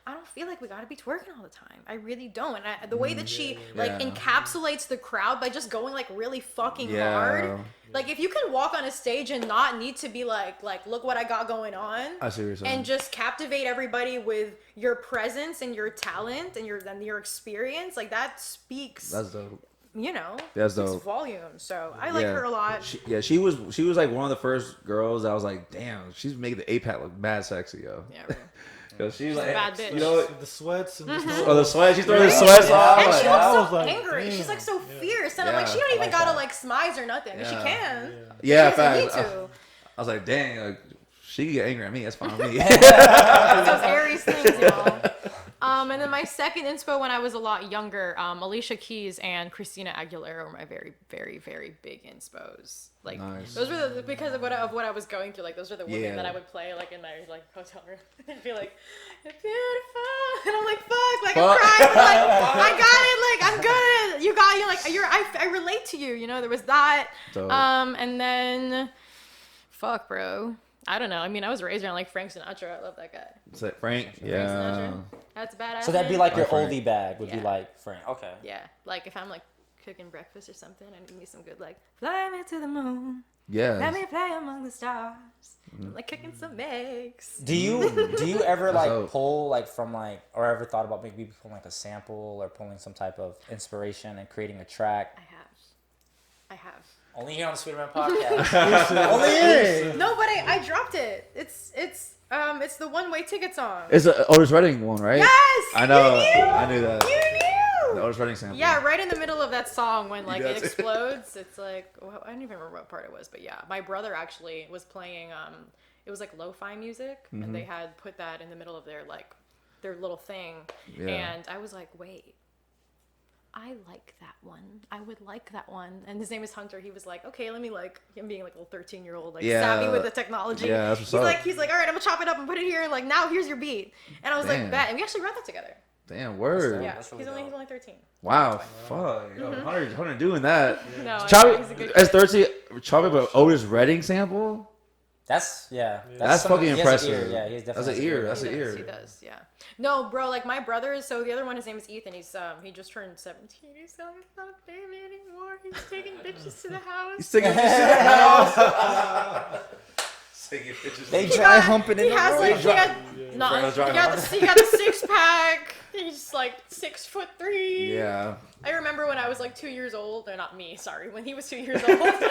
I don't feel like we gotta be twerking all the time. I really don't. And the way that she like Yeah. encapsulates the crowd by just going like really fucking Yeah. hard. Like if you can walk on a stage and not need to be like look what I got going on, I see what you're saying. and just captivate everybody with your presence and your talent and your experience, like that speaks. That's dope. You know, That's speaks dope. volume. So I like her a lot. She was like one of the first girls that I was like, damn, she's making the APAT look mad sexy, yo. Yeah, right. Cause she's like, a bad bitch. you know, The sweats and oh the sweat, she's throwing the sweats off. And like, she I looks was so like, angry. damn, She's like so yeah. fierce, and I'm like, Yeah. she don't even like gotta that. like smize or nothing, but she Yeah. can. yeah, She doesn't facts. need to. I was like, dang, like, she can get angry at me. That's fine with me. Those Aries things, y'all. And then my second inspo when I was a lot younger, Alicia Keys and Christina Aguilera were my very, very, very big inspos. Like Nice. those were because of what I was going through. Like those are the women Yeah. that I would play like in my like hotel room and be like, "You're beautiful," and I'm like, "Fuck!" Like I'm crying, but, like I got it. Like I'm good. You got you. Like I relate to you. You know, there was that. Dope. And then, fuck, bro. I don't know. I mean, I was raised around like Frank Sinatra. I love that guy. Is that Frank? Frank Yeah. Sinatra. That's badass. So that'd be man. like your Frank. oldie bag, would be Yeah. like Frank. Okay. Yeah, like if I'm like cooking breakfast or something, I need me some good like fly me to the moon, Yeah. let me play among the stars, I'm, like cooking some eggs. Do you ever like dope. pull like from like, or ever thought about maybe pulling like a sample or pulling some type of inspiration and creating a track? I have. Only here on the Sweeterman Podcast. Only here. No, but I dropped it. It's the one-way ticket song. It's a Otis Redding one, right? Yes. I know. You knew? I knew that. You The knew. Otis Redding sample. Yeah, right in the middle of that song when like You it guys- explodes. It's like well, I don't even remember what part it was, but yeah, my brother actually was playing. It was like lo-fi music, and they had put that in the middle of their little thing, Yeah. and I was like, wait. I like that one. I would like that one. And his name is Hunter. He was like, okay, let me like him being like a little 13-year-old, like Yeah. savvy with the technology. Yeah, that's what's he's up. like, all right, I'm gonna chop it up and put it here. Like now, here's your beat. And I was Damn. like, bet. And we actually wrote that together. Damn, word. Yeah, that's really he's dope. only 13. Wow. Fuck. Yo, Hunter doing that. No, Chop he's a good as 13. Chop it, but Otis Redding sample. That's That's some- fucking he has an impressive. ear, yeah, he's That's definitely an ear. has That's He an does, ear. he does, yeah. No, bro, like my brother, so the other one, his name is Ethan. He just turned 17. He's not a baby anymore. He's taking bitches to the house. He's taking pictures in the house. Taking pictures. They He dry got- humping in he the has road. like, he got, no, Friends dry he got the 6-pack. He's like 6'3". Yeah. I remember when I was like 2 years old, or not me, sorry, when he was 2 years old. When he was 2,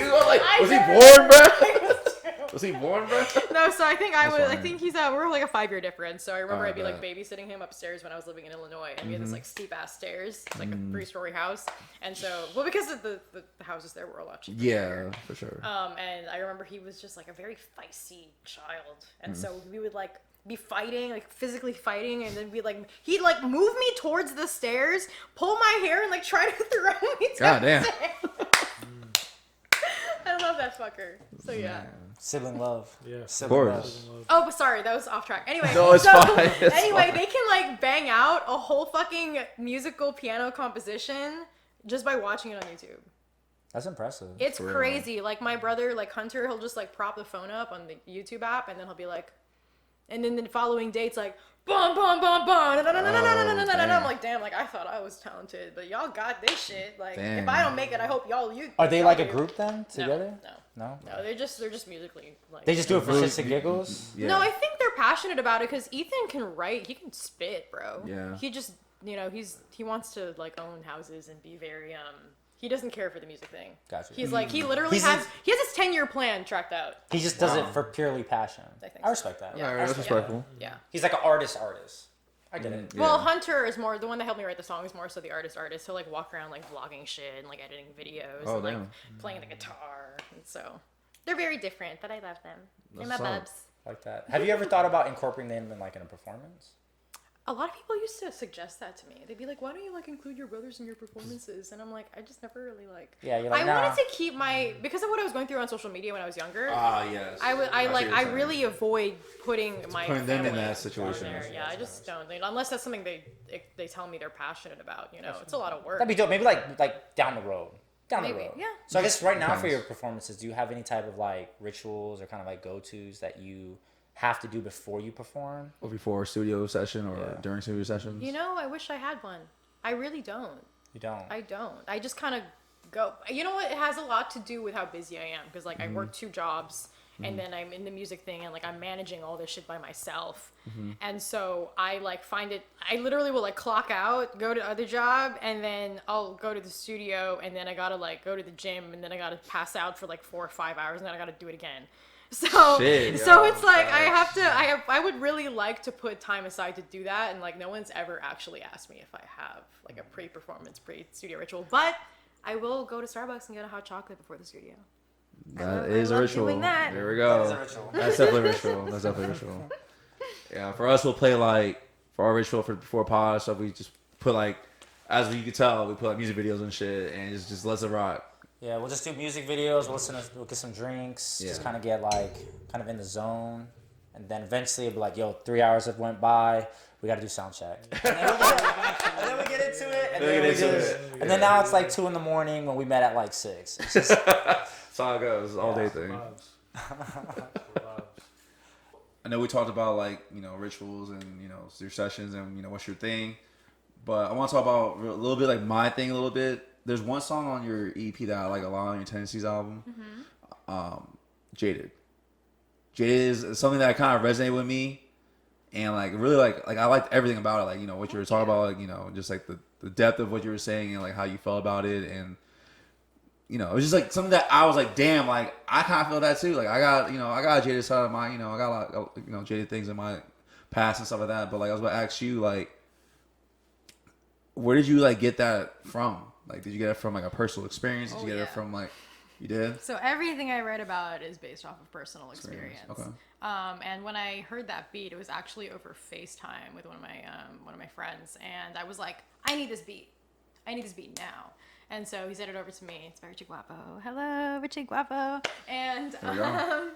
I was like, I was he know. born, bro? I was Was he born, bro? No, so I think That's I fine. think we're like a 5-year difference. So I remember I'd be like bet. babysitting him upstairs when I was living in Illinois, and we had this like steep ass stairs. It's like a 3-story house, and so because of the houses there were a lot cheaper. Yeah, for sure. And I remember he was just like a very feisty child, and so we would like be fighting, like physically fighting, and then he'd like move me towards the stairs, pull my hair, and like try to throw me God down damn. the stairs. I love that fucker. So yeah. Sibling love. Yeah. Sibling course. love. Oh, but sorry, that was off track. Anyway, No, it's so fine. It's anyway, fine. they can like bang out a whole fucking musical piano composition just by watching it on YouTube. That's impressive. It's For real. crazy. Like my brother, like Hunter, he'll just like prop the phone up on the YouTube app, and then he'll be like, and then the following day it's like, bum bum bum bum. And I'm like, damn, like I thought I was talented, but y'all got this shit. Like if I don't make it, I hope y'all you. Are they y'all like a do. group then together? No, they're just musically like. They just do it for shits and giggles. Yeah. No, I think they're passionate about it because Ethan can write. He can spit, bro. Yeah. He just, he wants to like own houses and be very He doesn't care for the music thing. Gotcha. He's like he literally He's has his 10-year plan tracked out. He just does it for purely passion. I think I so. respect that. Yeah. Alright, that's respectful. Yeah. He's like an artist. I get it. Well, Yeah. Hunter is more the one that helped me write the song is more so the artist. He'll like walk around like vlogging shit and like editing videos Oh, and like damn. playing the guitar. And so they're very different, but I love them. They're my That's solid. bubs. Like that. Have you ever thought about incorporating them in like in a performance? A lot of people used to suggest that to me. They'd be like, "Why don't you like include your brothers in your performances?" And I'm like, I just never really like. Yeah, you're like, I nah. wanted to keep my because of what I was going through on social media when I was younger. Ah, yes. I really avoid putting my Putting them in family that situation. on there. Yeah, I just don't. Unless that's something they tell me they're passionate about. It's a lot of work. That'd be dope. Maybe like down the road. Down the Maybe, road. yeah. So I guess right now for Depends. your performances, do you have any type of like rituals or kind of like go-tos that you have to do before you perform? Or before a studio session or Yeah. during studio sessions. I wish I had one. I really don't. You don't. I don't. I just kind of go. You know what? It has a lot to do with how busy I am because like I work 2 jobs and then I'm in the music thing and like I'm managing all this shit by myself. And so I like find it. I literally will like clock out, go to the other job, and then I'll go to the studio, and then I gotta like go to the gym, and then I gotta pass out for like 4 or 5 hours, and then I gotta do it again. So Shit, so yo, it's like I facts. have to. I would really like to put time aside to do that, and like no one's ever actually asked me if I have like a pre-performance, pre-studio ritual, but I will go to Starbucks and get a hot chocolate before the studio. That I is a love ritual. doing that. There we go. That is a ritual. That's definitely a ritual. That's definitely a ritual. Yeah, for us, we'll play like for our ritual for before pod stuff. We just put like, as you can tell, we put like music videos and shit, and it's just lets it rock. Yeah, we'll just do music videos. We'll get some drinks. Just Yeah. kind of get like kind of in the zone, and then eventually it'll be like, yo, 3 hours have went by. We got to do sound check. And then we get into it. And then now it's like 2 a.m. when we met at like 6. It's just, That's how it goes. It's all day thing. Vibes. I know we talked about like rituals and your sessions and what's your thing, but I want to talk about a little bit like my thing a little bit. There's one song on your EP that I like a lot on your Tendencies album, Jaded. Jaded is something that kind of resonated with me, and like really like I liked everything about it. Like what you were talking about, like just like the depth of what you were saying and like how you felt about it, and it was just like something that I was like, damn, like I kind of feel that too. Like I got I got a jaded side of my I got a lot jaded things in my past and stuff like that. But like I was about to ask you, like, where did you like get that from? Like, did you get it from like a personal experience? Did you get it from like you did? So everything I read about is based off of personal experience. Okay. And when I heard that beat, it was actually over FaceTime with one of my friends, and I was like, I need this beat. I need this beat now. And so he sent it over to me. It's by Richie Guapo. Hello, Richie Guapo. And There we go.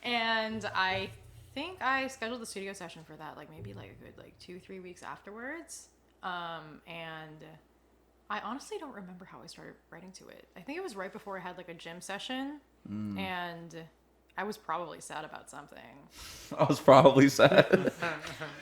and I think I scheduled the studio session for that, like maybe like a good like 2-3 weeks afterwards. And I honestly don't remember how I started writing to it. I think it was right before I had like a gym session, and I was probably sad about something. I was probably sad.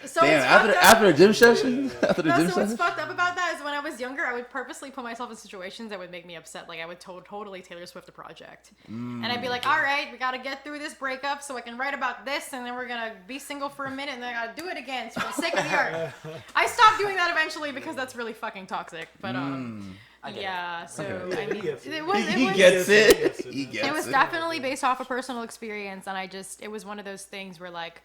So Damn, it's fucked up. after a gym session, after the No, gym so what's session. fucked up about that is when I was younger, I would purposely put myself in situations that would make me upset. Like I would totally Taylor Swift a project, and I'd be like, "All right, we gotta get through this breakup so I can write about this, and then we're gonna be single for a minute, and then I gotta do it again for the sake of the art." I stopped doing that eventually because that's really fucking toxic. But I get Yeah, it. so Okay. I mean, He gets it. it was He gets it. He gets it was it. definitely based off a personal experience, and it was one of those things where like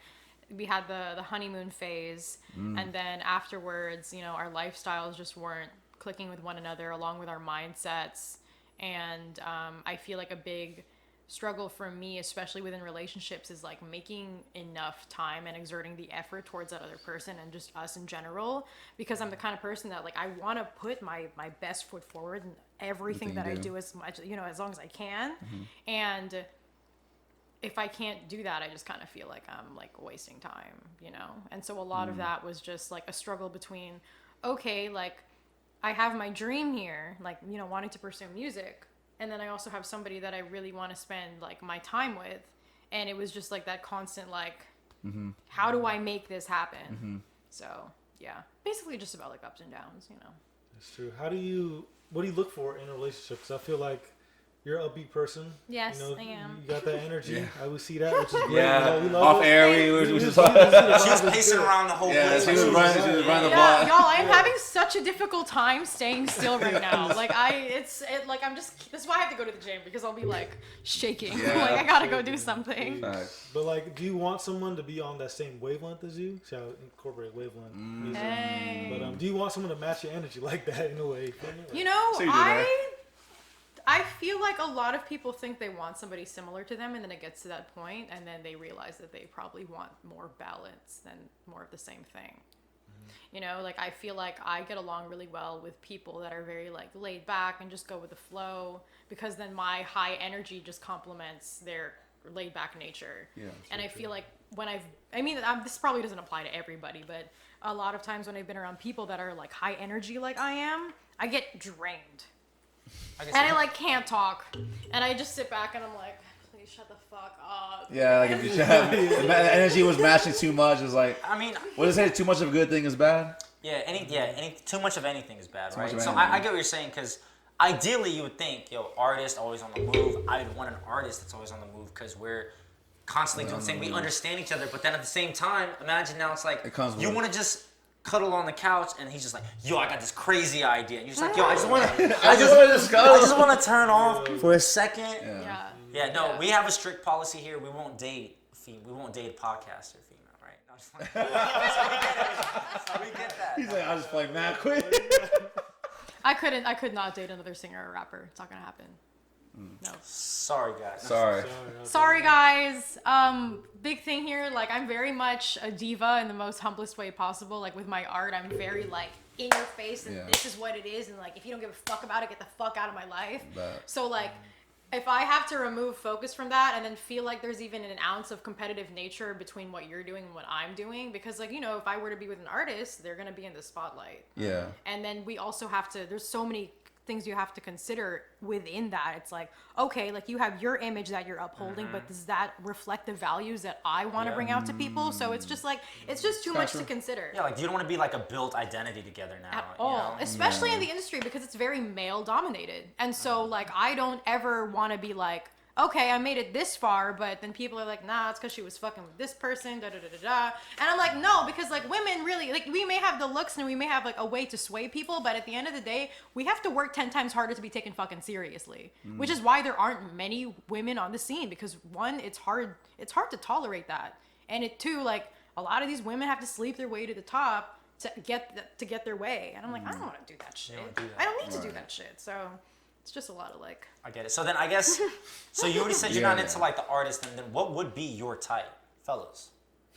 we had the honeymoon phase, and then afterwards, you know, our lifestyles just weren't clicking with one another, along with our mindsets, and I feel like a big struggle for me, especially within relationships, is like making enough time and exerting the effort towards that other person and just us in general, because I'm the kind of person that like I want to put my best foot forward in everything that I do as much, you know, as long as I can. And if I can't do that, I just kind of feel like I'm like wasting time, you know? And so a lot of that was just like a struggle between, okay, like I have my dream here, like, you know, wanting to pursue music. And then I also have somebody that I really want to spend like my time with. And it was just like that constant, like, how do I make this happen? So yeah, basically just about like ups and downs, you know? That's true. What do you look for in a relationship? Because I feel like you're an upbeat person. Yes, you know, I am. You got that energy. Yeah. I would see that, which is great. Yeah, You know, we love off it. air we were just She was pacing around the whole place. she was running the Yeah, block. y'all, I'm having such a difficult time staying still right now. Like this is why I have to go to the gym, because I'll be like shaking. Yeah. Like I gotta go do something. Facts. But like, do you want someone to be on that same wavelength as you? Shall incorporate wavelength music. Hey. But do you want someone to match your energy like that in a way? You know, So you do that. I feel like a lot of people think they want somebody similar to them, and then it gets to that point, and then they realize that they probably want more balance than more of the same thing. You know, like I feel like I get along really well with people that are very like laid back and just go with the flow, because then my high energy just complements their laid back nature. Yeah, and I feel like when this probably doesn't apply to everybody, but a lot of times when I've been around people that are like high energy like I am, I get drained. And I like can't talk, and I just sit back and I'm like, please shut the fuck up. Yeah, like if the energy was matching too much, it's like, I mean, what is it? Too much of a good thing is bad. any too much of anything is bad, right? much of So anything. I get what you're saying, because ideally you would think, artist always on the move. I'd want an artist that's always on the move, because we're constantly doing the same. We understand each other, but then at the same time, imagine now it's like It comes you with- want to just cuddle on the couch, and he's just like, yo, I got this crazy idea, and you're just like, yo, I just want to, I just want to turn off for a second. Yeah. Yeah, no, we have a strict policy here. We won't date a podcaster female, right? No, just like, we get that. He's like, I'll just play mad quick. I could not date another singer or rapper. It's not gonna happen. No. Sorry, guys. Sorry. Sorry, guys. Big thing here. Like, I'm very much a diva in the most humblest way possible. Like, with my art, I'm very, like, in your face, and this is what it is. And, like, if you don't give a fuck about it, get the fuck out of my life. So, like, if I have to remove focus from that and then feel like there's even an ounce of competitive nature between what you're doing and what I'm doing, because, like, you know, if I were to be with an artist, they're going to be in the spotlight. Yeah. And then we also have to, there's so many things you have to consider within that. It's like, okay, like you have your image that you're upholding, but does that reflect the values that I want to bring out to people? So it's just like, it's just too much to consider. Yeah, like you don't want to be like a built identity together now. At all, You know? especially in the industry, because it's very male dominated. And so like, I don't ever want to be like, okay, I made it this far, but then people are like, nah, it's because she was fucking with this person, da da da da da. And I'm like, no, because like women really, like we may have the looks and we may have like a way to sway people, but at the end of the day, we have to work 10 times harder to be taken fucking seriously. Which is why there aren't many women on the scene, because one, it's hard to tolerate that. And it too, like a lot of these women have to sleep their way to the top to get their way. And I'm like, I don't want to do that shit. I don't need to do that shit. So it's just a lot of like. I get it. So then I guess, so you already said you're not into like the artist, and then what would be your type? Fellas,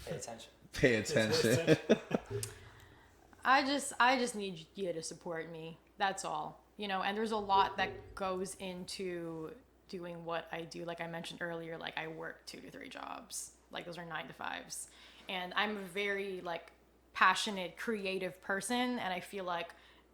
pay attention. Pay attention. I just need you to support me. That's all. You know, and there's a lot that goes into doing what I do. Like I mentioned earlier, like I work 2 to 3 jobs. Like those are 9 to 5s. And I'm a very like passionate, creative person, and I feel like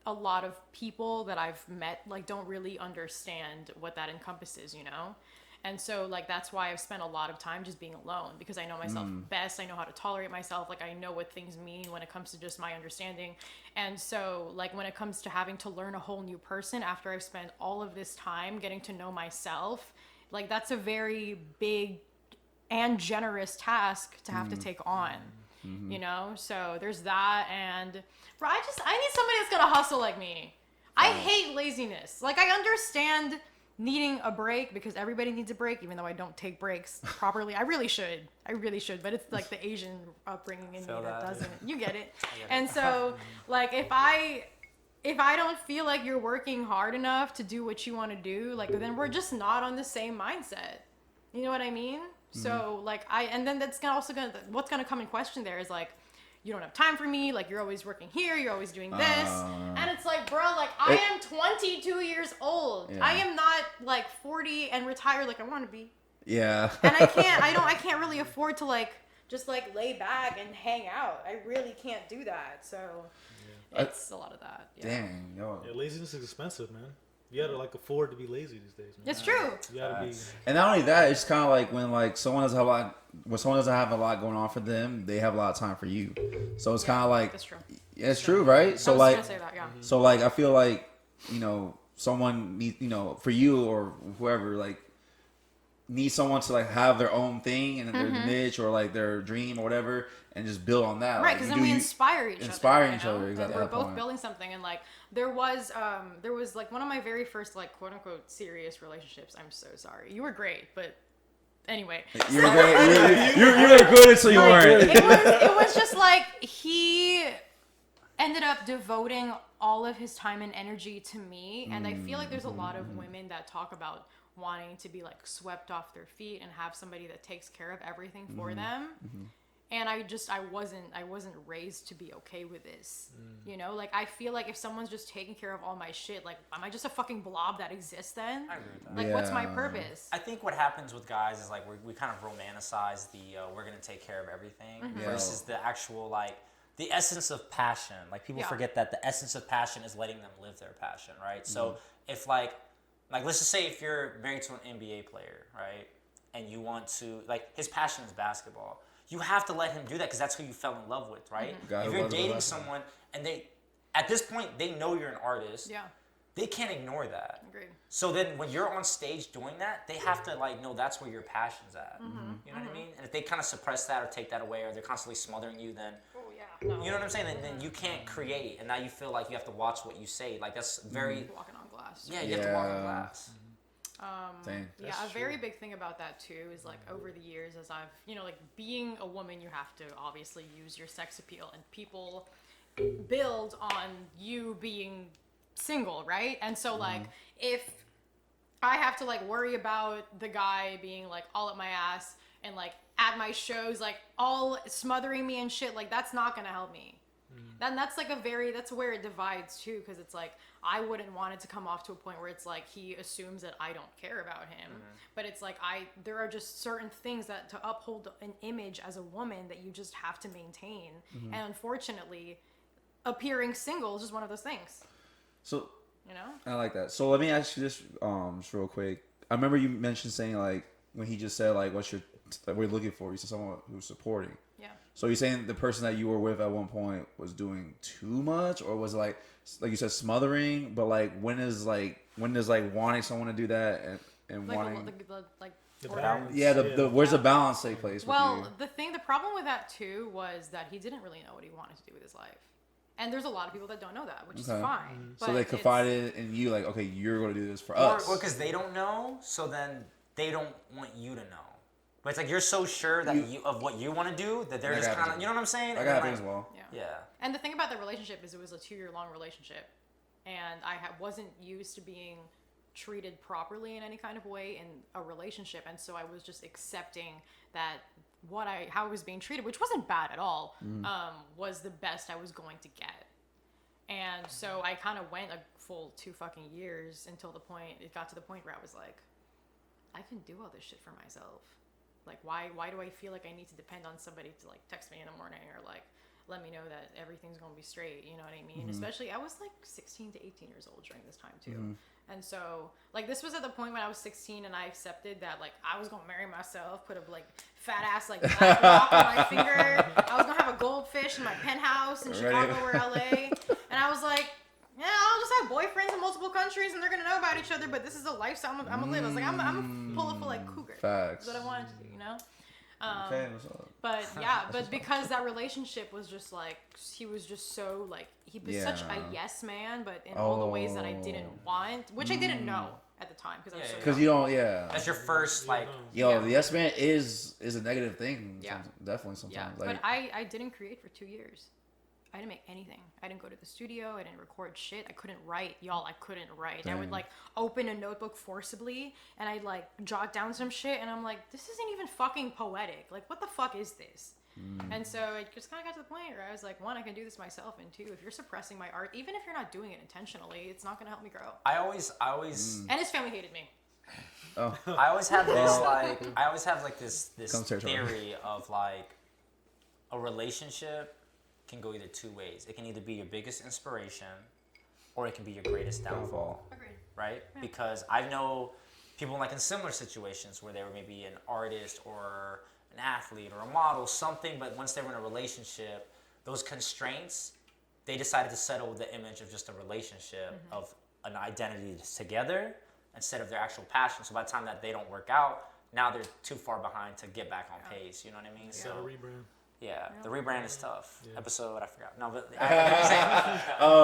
a lot of people that I've met like don't really understand what that encompasses, you know? And so like that's why I've spent a lot of time just being alone, because I know myself best. I know how to tolerate myself. Like I know what things mean when it comes to just my understanding. And so like when it comes to having to learn a whole new person after I've spent all of this time getting to know myself, like that's a very big and generous task to have to take on. You know, so there's that. And bro, I need somebody that's gonna hustle like me. I hate laziness. Like, I understand needing a break because everybody needs a break, even though I don't take breaks properly. I really should, but it's like the Asian upbringing in me that doesn't. You get it. And so, like, if I don't feel like you're working hard enough to do what you want to do, like, then we're just not on the same mindset. You know what I mean? So, like, and then that's also what's gonna come in question there is, like, you don't have time for me, like, you're always working here, you're always doing this. And it's like, bro, like, I am 22 years old. Yeah. I am not, like, 40 and retired like I want to be. Yeah. And I can't really afford to, like, just, like, lay back and hang out. I really can't do that. So, it's a lot of that. Yeah. Dang, yo. Yeah, laziness is expensive, man. You gotta, like, afford to be lazy these days, man. It's true. You gotta be. And not only that, it's kind of like when someone doesn't have a lot going on for them, they have a lot of time for you. So it's kind of like, that's true. Yeah, it's true, right? So I was like, gonna say that, yeah. so like, I feel like, someone needs, for you or whoever, like, needs someone to, like, have their own thing and their niche or, like, their dream or whatever, and just build on that. Right, Like, because then we inspire each other. Exactly. We're both building something, and, like, there was like one of my very first, like, quote unquote serious relationships. I'm so sorry. You were great, but anyway. You were great. You were good until you weren't. It was just like he ended up devoting all of his time and energy to me, and I feel like there's a lot of women that talk about wanting to be, like, swept off their feet and have somebody that takes care of everything for them. And I wasn't raised to be okay with this. Like, I feel like if someone's just taking care of all my shit, like, am I just a fucking blob that exists then? I agree with that. Like, what's my purpose? I think what happens with guys is, like, we kind of romanticize the we're gonna take care of everything versus the actual, like, the essence of passion. Like, people forget that the essence of passion is letting them live their passion, right? So if like let's just say if you're married to an NBA player, right, and you want to, like, his passion is basketball. You have to let him do that because that's who you fell in love with, right? If you're dating someone and at this point, they know you're an artist. Yeah. They can't ignore that. Agreed. So then when you're on stage doing that, they have to, like, know that's where your passion's at. You know what I mean? And if they kind of suppress that or take that away or they're constantly smothering you, then, you know what I'm saying? Then you can't create. And now you feel like you have to watch what you say. Like, that's very... Walking on glass. Yeah, you have to walk on glass. A very big thing about that too is, like, over the years, as I've, like, being a woman, you have to obviously use your sex appeal, and people build on you being single, right? And so, like, if I have to, like, worry about the guy being, like, all up my ass and, like, at my shows, like, all smothering me and shit, like, that's not gonna help me. Then that's, like, that's where it divides too, because it's like, I wouldn't want it to come off to a point where it's like he assumes that I don't care about him. But it's like, there are just certain things that to uphold an image as a woman that you just have to maintain. And unfortunately, appearing single is just one of those things. So, I like that. So let me ask you this just real quick. I remember you mentioned saying, like, when he just said, like, what we're looking for, you said someone who's supporting. Yeah. So you're saying the person that you were with at one point was doing too much, or was it like you said, smothering? But, like, when does wanting someone to do that and like, wanting The balance. Yeah, where's the balance take place? Well, the problem with that too was that he didn't really know what he wanted to do with his life. And there's a lot of people that don't know that, which is fine. So they confided in you, like, okay, you're going to do this for us. Or because they don't know, so then they don't want you to know. But it's like you're so sure that of what you want to do that they're just kind of, you know what I'm saying? That happens as well. Yeah. And the thing about the relationship is it was a 2-year-long relationship, and I wasn't used to being treated properly in any kind of way in a relationship, and so I was just accepting that how I was being treated, which wasn't bad at all, was the best I was going to get. And so I kind of went a full 2 fucking years until it got to the point where I was like, I can do all this shit for myself. Like, why do I feel like I need to depend on somebody to, like, text me in the morning or, like, let me know that everything's going to be straight, you know what I mean? Especially, I was, like, 16 to 18 years old during this time, too. And so, like, this was at the point when I was 16 and I accepted that, like, I was going to marry myself, put a, like, fat-ass, like, black rock on my finger. I was going to have a goldfish in my penthouse in Chicago or LA. And I was like, yeah, I'll just have boyfriends in multiple countries and they're going to know about each other, but this is a lifestyle I'm going to live. I was like, I'm going to pull up a, like, cougar. Facts. That's what I wanted to do, you know? Okay, what's up? But yeah, but because that relationship was just like, he was just so like, he was such a yes man, but in all the ways that I didn't want, which I didn't know at the time because I was so Because young. you don't, That's your first like. the yes man is a negative thing. Yeah. Definitely Yeah, sometimes. Like, but I didn't create for 2 years. I didn't make anything. I didn't go to the studio. I didn't record shit. I couldn't write, y'all. I couldn't write. I would like open a notebook forcibly and I'd like jot down some shit and I'm like, this isn't even fucking poetic. Like, what the fuck is this? And so it just kind of got to the point where I was like, one, I can do this myself, and two, if you're suppressing my art, even if you're not doing it intentionally, it's not going to help me grow. I always. And his family hated me. I always have this like. I always have like this Come theory of like, a relationship can go either two ways. It can either be your biggest inspiration, or it can be your greatest downfall. Agreed. Right? Yeah. Because I know people like in similar situations where they were maybe an artist or an athlete or a model, something, but once they were in a relationship, those constraints, they decided to settle with the image of just a relationship, of an identity together instead of their actual passion. So by the time that they don't work out, now they're too far behind to get back on pace. You know what I mean? Yeah. So Rebrand. yeah, the rebrand is tough. Yeah. Episode, I forgot. No, but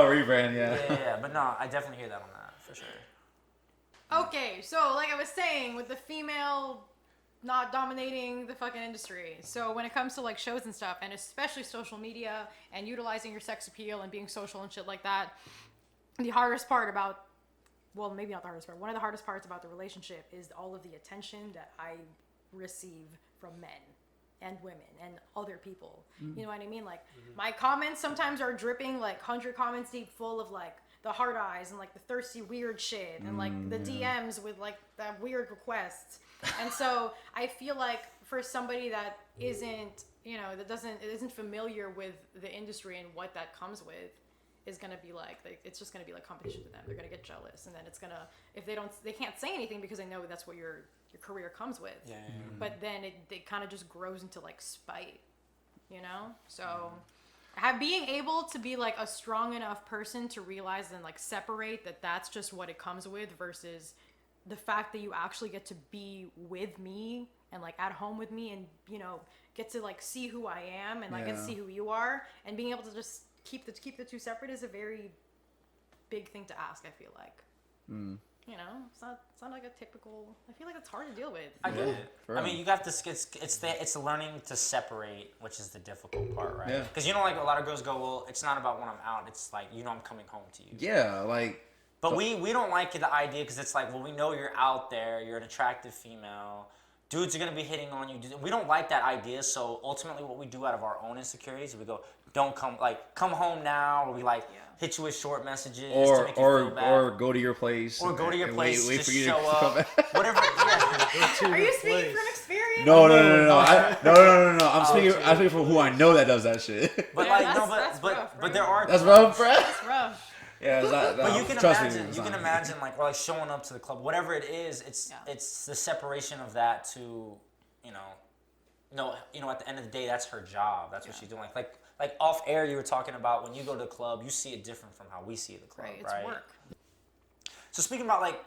rebrand, yeah, but no, I definitely hear that on that for sure. Okay, so like I was saying, with the female not dominating the fucking industry. So when it comes to like shows and stuff, and especially social media and utilizing your sex appeal and being social and shit like that, the hardest part about, well, maybe not the hardest part, one of the hardest parts about the relationship is all of the attention that I receive from men and women and other people. You know what I mean? Like my comments sometimes are dripping like 100 comments deep, full of like the hard eyes and like the thirsty weird shit and like the DMs with like that weird requests. And so I feel like for somebody that isn't, you know, that isn't familiar with the industry and what that comes with, is gonna be like it's just gonna be like competition to them. They're gonna get jealous, and then it's gonna, if they can't say anything because they know that's what your career comes with. Yeah. But then it kind of just grows into like spite, you know. So being able to be like a strong enough person to realize and like separate that that's just what it comes with versus the fact that you actually get to be with me and like at home with me and, you know, get to like see who I am and like get to see who you are, and being able to just keep the two separate is a very big thing to ask, I feel like. You know, it's not like a typical, I feel like it's hard to deal with. I get it. I mean, you got this. It's learning to separate, which is the difficult part, right? Yeah. Because you know, like a lot of girls go, well, it's not about when I'm out. It's like, you know, I'm coming home to you. Yeah, like. But we don't like the idea because it's like, well, we know you're out there. You're an attractive female. Dudes are gonna be hitting on you. We don't like that idea. So ultimately, what we do out of our own insecurities, we go, don't come home now, or we like hit you with short messages to make you feel bad. Or go to your place. Or go to your place, wait just for you show to up. come back. Whatever. Yeah. Are you speaking from experience? No. No. I'm speaking from who I know that does that shit. But Yeah, like, that's no, rough, but right? there are. That's rough, bro. That's rough. Yeah, it's not, But you can trust imagine. me, You can imagine like, we're like showing up to the club, whatever it is. It's the separation of that to, you know, at the end of the day, that's her job. That's what she's doing. Like off air, you were talking about when you go to the club, you see it different from how we see the club, Right, it's work. So speaking about like,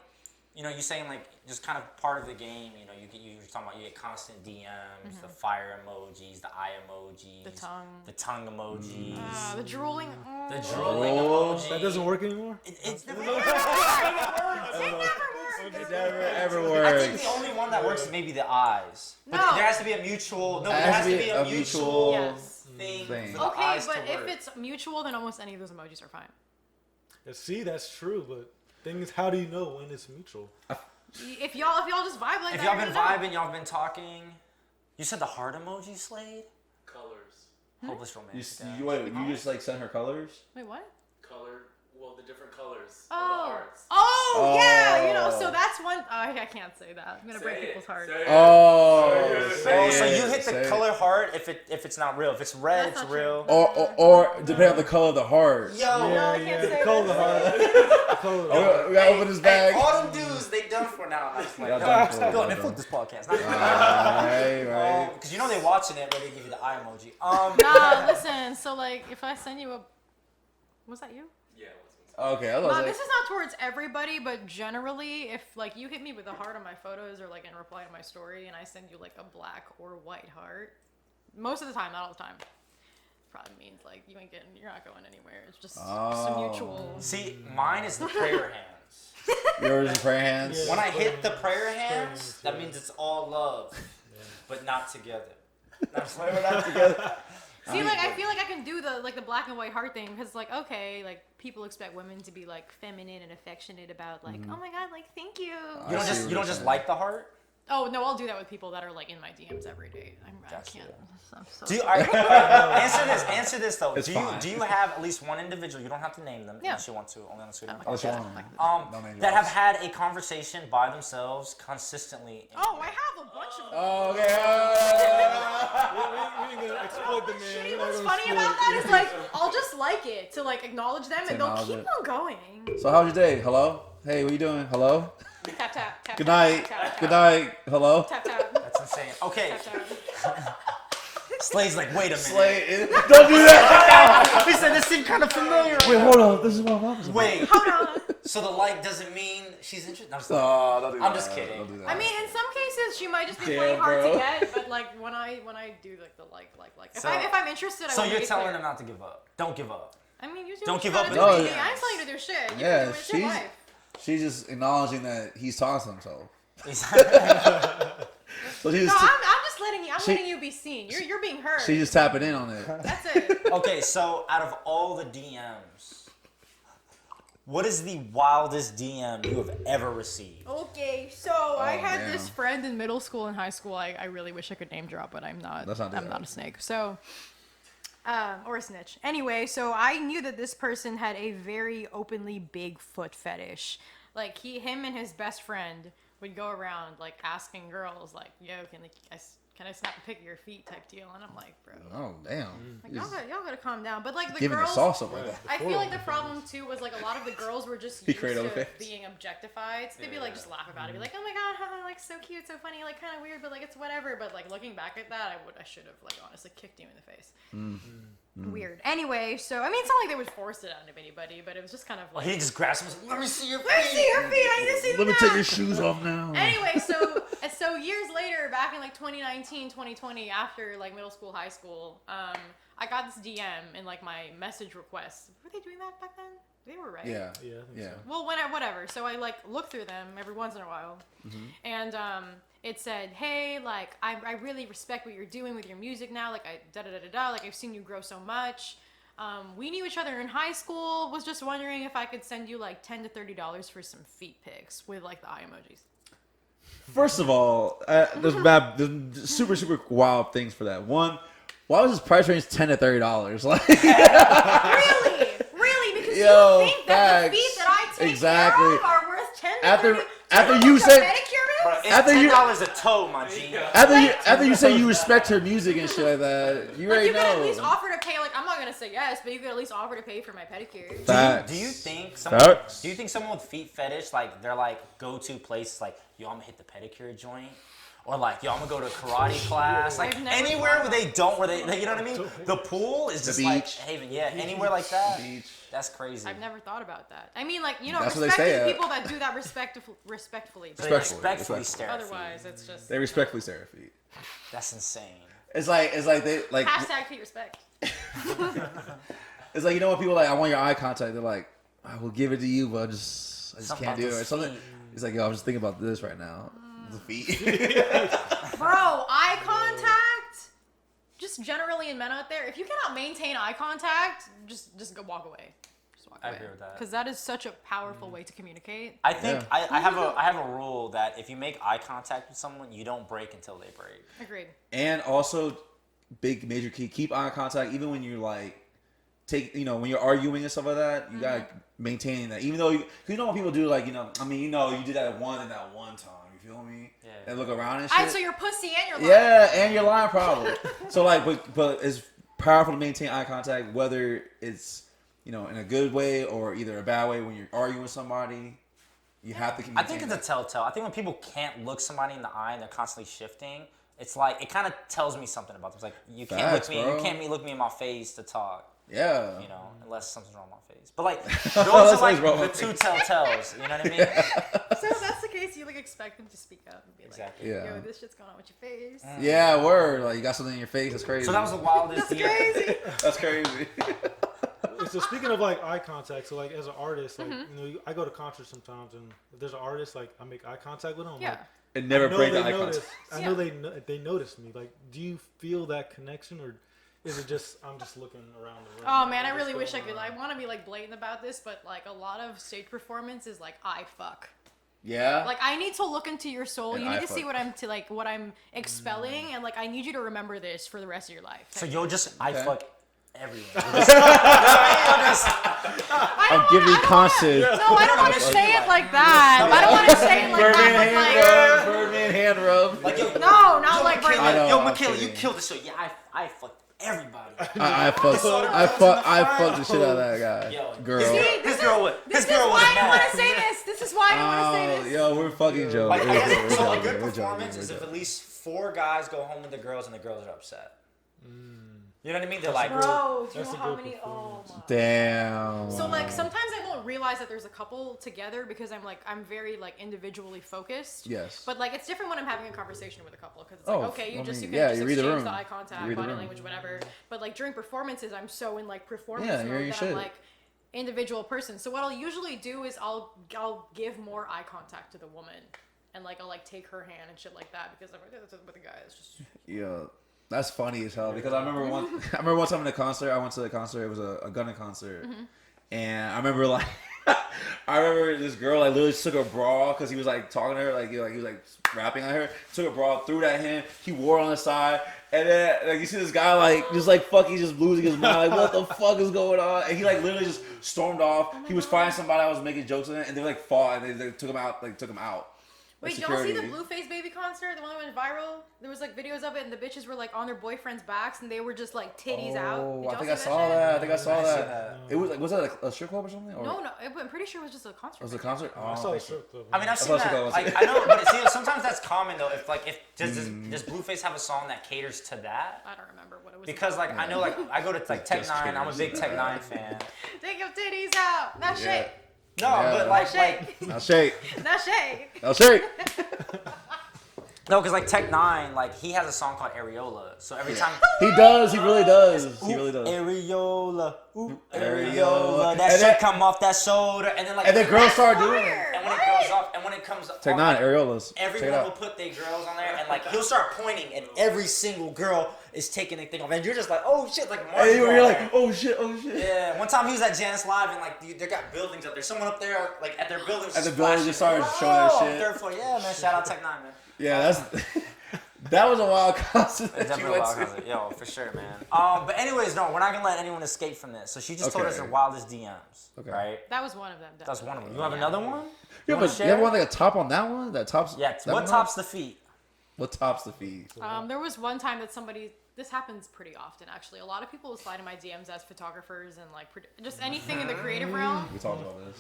you know, you're saying like just kind of part of the game. You know, you were talking about you get constant DMs, the fire emojis, the eye emojis, the tongue emojis, The drooling. the drooling emoji. That doesn't work anymore? It's never It never works. It never ever I think works. the only one that works is maybe the eyes. But No. there has to be a mutual. No, but there has to be a mutual Yes. thing. thing. For the Okay, eyes but to if work. it's mutual, then almost any of those emojis are fine. Yeah, see, that's true, but thing is, how do you know when it's mutual? If y'all just vibe like If that, y'all you're been gonna know. vibing, y'all been talking. You said the heart emoji, Slade? Colors. Hopeless romantic. You just like sent her colors? Wait, what? Color. Well, the different colors of the Oh. hearts. Oh, yeah, you know, Oh. so that's one. I can't say that. I'm gonna break Say it. people's hearts. Say it. Oh, Say Oh, so you hit say the it. color heart if it's not real. If it's red, That's it's not real. Or depending on the color of the heart. Yo, No, I can't say Color that. heart. Color heart. Oh, we gotta open his hey, bag. all them dudes, they done for now. I'm just like, Y'all done for, go y'all on, man, done. fuck this podcast. Right. Because you know they watching it where they give you the eye emoji. Nah, listen. So like, if I send you a, was that you? Yeah. Okay, I was like, This is not towards everybody, but generally, if like you hit me with a heart on my photos or like in reply to my story, and I send you like a black or white heart, most of the time, not all the time, probably means like you're not going anywhere. It's just some mutual. See, mine is the prayer hands. yours is prayer hands. When I hit the prayer hands, that means it's all love, but not together. We're not together. See, like I feel like I can do the black and white heart thing because like okay, like people expect women to be like feminine and affectionate about like oh my god, like thank you. You don't just like the heart. Oh no, I'll do that with people that are like in my DMs every day. I can't. I'm so Do you, sorry. answer this though. It's fine. Do you have at least one individual? You don't have to name them Yeah. unless you want to. Only on the Sweeterman Unless you Podcast. want to. That have had a conversation by themselves consistently. Oh, I have a bunch of them. Oh, okay. We ain't gonna exploit the man. We're not What's gonna funny exploit about that it. is like I'll just like it to like acknowledge them and they'll acknowledge keep it. on going. So how's your day? Hello? Hey, what you doing? Hello? Tap tap tap. Good tap, night. tap, tap, Good night. Hello? Tap tap. That's insane. Okay, Tap tap. Slade's like, wait a minute. Slade, don't do that. He said this seemed kind of familiar. Wait, hold on. This is what I'm talking about. Wait, Hold on. so the like doesn't mean she's interested? No, I'm just like, Oh, don't do that. I'm just kidding. Don't do that. I mean, in some cases, she might just be Damn, playing hard bro. to get, but like when I do like the like. So- if I'm interested, I so will you're make it telling clear. them not to give up. Don't give up. I mean, you do Don't what you give up gotta in do, the baby. DMs. I ain't telling you to do shit. You yeah, can do it. It's your life. she's just acknowledging that he's talking to himself. So she's No, I'm just letting you. I'm She- letting you be seen. You're being heard. she's just tapping in on it. That's it. Okay, so out of all the DMs, what is the wildest DM you have ever received? Okay, so I had man. this friend in middle school and high school. I really wish I could name drop, but I'm not. Let's not do I'm that. not a snake. So, or a snitch. Anyway, so I knew that this person had a very openly big foot fetish. Like him and his best friend would go around like asking girls like, "Yo, can I snap a pic of your feet?" type deal, and I'm like, bro, Oh damn! like, y'all gotta calm down. But like the Giving the girls, sauce up like that. I feel like the problem too was like a lot of the girls were just Be used great on to the face. being objectified. So they'd be like just laugh about it, be like, "Oh my god, haha, like so cute, so funny, like kind of weird, but like it's whatever." But like looking back at that, I should have like honestly kicked you in the face. Weird. Anyway, so I mean, it's not like they would force it out of anybody, but it was just kind of like, He just grabs him and says, let me see your let me see your feet. I need to see Let them me now." take your shoes off now. Anyway, so years later, back in like 2019, 2020, after like middle school, high school, I got this DM in like my message requests. Were they doing that back then? They were, right? Yeah. Yeah, I think Yeah. so. Well, whatever. So I like look through them every once in a while, and it said, "Hey, like I really respect what you're doing with your music now. Like like I've seen you grow so much. We knew each other in high school. Was just wondering if I could send you like $10 to $30 for some feet pics with like the eye emojis." First of all, there's super wild things for that. One, why was his price range $10 to $30? Like, Really? Because Yo, you think that the facts. feet that I take Exactly. care of are worth $10 to After- $30? after $10 you for said- pedicure Bro, bills? it's After you- $10 a toe, my G. after you say you respect her music and shit like that, you Like, already you could at least know. offer to pay. Like, I'm not gonna say yes, but you could at least offer to pay for my pedicure. Facts. Do you think Facts. someone with feet fetish, like their like go-to place, like, yo, I'm gonna hit the pedicure joint, or like, yo, I'm gonna go to a karate class, like I've never anywhere thought where they, you know what I mean? The pool is just like beach. haven, yeah, anywhere like that. Beach. That's crazy. I've never thought about that. I mean, like, you know, That's what they respect say, to yeah. people that do that respectfully. But They like, respectfully stare at feet. otherwise, it's just They respectfully stare at feet. That's insane. It's like they like hashtag feet respect. it's like, you know, when people are like, I want your eye contact, they're like, I will give it to you, but I just Something can't about do it. those Or something. feet. It's like, yo, I'm just thinking about this right now. The feet. Bro, eye contact. Just generally in men out there, if you cannot maintain eye contact, just go walk away. Just walk I away. agree with that. Because that is such a powerful way to communicate. I think Yeah. I have a rule that if you make eye contact with someone, you don't break until they break. Agreed. And also, big major key, keep eye contact even when you're like, when you're arguing and stuff like that, you gotta maintain that. Even though you know when people do, like, you did that one time, you feel me? Yeah. And look around and shit. So you're pussy and you're lying. Yeah, and you're lying probably. So like, but it's powerful to maintain eye contact, whether it's, in a good way or either a bad way. When you're arguing with somebody, you have to keep. I think it's a telltale. I think when people can't look somebody in the eye and they're constantly shifting, it's like it kind of tells me something about them. It's like you can't Facts, look me, bro. you can't look me in my face to talk. Yeah. You know, unless something's wrong with my face. But like those are like wrong the with two my telltales. You know what I mean? So if that's the case, you like expect them to speak up and be Exactly. like, Yeah. yo, this shit's going on with your face. Yeah, word. Like you got something in your face. That's crazy. So that was the wildest. That's crazy. That's crazy. So speaking of like eye contact, so like as an artist, like I go to concerts sometimes, and if there's an artist, like I make eye contact with them. Yeah. Like, It never I know break the they eye notice. contact. I know they notice me. Like, do you feel that connection, or is it just I'm just looking around the room? Oh man, I What's really wish I going could. on? I want to be like blatant about this, but like a lot of stage performance is like I fuck. Yeah. Like I need to look into your soul. And You need I to see fuck. what I'm expelling, and like I need you to remember this for the rest of your life. So you'll just I Okay. fuck everyone. I'm giving concerts. No, I don't want to say it like that. I don't want to say it like Birdman that. hand But rub. Birdman hand rub. Like yo, like, no, not like Michaela, I know, yo, I'm Michaela, you kidding. killed the show. Yeah, I fucked everybody. I fucked the shit out of that guy. Yo, Girl. His girl would. This His is girl why I would don't want mad. to say this. This is why I don't want to say Oh, this. yo, we're fucking joking. Like, I guess, We're so a joking, good we're performance joking, is we're if joking. at least 4 guys go home with the girls and the girls are upset. You know what I mean? They're like, Bro, do you That's know a how good many? Oh performance. my. Damn. So like sometimes I won't realize that there's a couple together because I'm very like individually focused. Yes. But like it's different when I'm having a conversation with a couple because it's Oh, like okay, you I can mean, just yeah, you exchange read the room. the eye contact, You read the body room. language, whatever. But like during performances, I'm so in like performance Yeah, you're mode your that shit. I'm like individual person. So what I'll usually do is I'll give more eye contact to the woman and like I'll like take her hand and shit like that because I'm like that's with the guy. It's just Yeah, that's funny as hell because I remember one time in a concert. I went to the concert. It was a Gunna concert, and I remember like I remember this girl like literally took her bra because he was like talking to her like he was like rapping on her. Took her bra, threw it at him. He wore it on the side, and then like you see this guy like just like fucking just losing his mind. Like what the fuck is going on? And he like literally just stormed off. He was fighting somebody that was making jokes with him, and they like fought and they took him out. Like took him out. Wait, Like, y'all see the security. Blueface Baby concert? The one that went viral? There was like videos of it, and the bitches were like on their boyfriend's backs, and they were just like titties out. Oh, Did I y'all think see I saw shit? that. I think I saw I see that. that. It was like, was that like a strip club or something? Or No, I'm pretty sure it was just a concert. was it a concert? I saw the strip club. I mean, I've I seen thought that. so, Like, I know, but see, sometimes that's common though. If does Blueface have a song that caters to that? I don't remember what it was. Because like I know like I go to like Tech Just Nine. I'm a caters big to Tech that. Nine fan. Take your titties out. Not Yeah. shake. No, Yeah. but Not like shake. I'll shake. Not shake. I'll shake. no, because like Tech Nine, like he has a song called Areola. So every time He does. He really does. He really does. Areola, ooh, Areola. Areola, that And shit then- come off that shoulder, and then like And then girls start doing it. Fire. and when it What? goes up, and when it comes Take on, 9, like, areolas. Check it everyone will out. put their girls on there, and like he'll start pointing, and every single girl is taking a thing off, and you're just like, oh shit, like And Mardi you're Gras. like, oh shit, oh shit. Yeah, one time he was at Janice Live and like they got buildings up there. Someone up there like at their buildings. At the just building, just flashing. started showing their Oh, shit. Third floor, yeah, man. Shout out Tech Nine, man. Yeah, that's that was a wild concert that you Definitely went wild to. concert. Yo, for sure, man. But anyways, no, we're not gonna let anyone escape from this. So she just told us Okay. her wildest DMs, Okay. right? That was one of them. That's one of them. You have another one? Yeah, wanna but you share? have one like a top on that one? That tops. Yeah. that What one? tops the feet? What tops the feed? There was one time that somebody. This happens pretty often, actually. A lot of people will slide in my DMs as photographers and like just anything in the creative realm. We talked about this.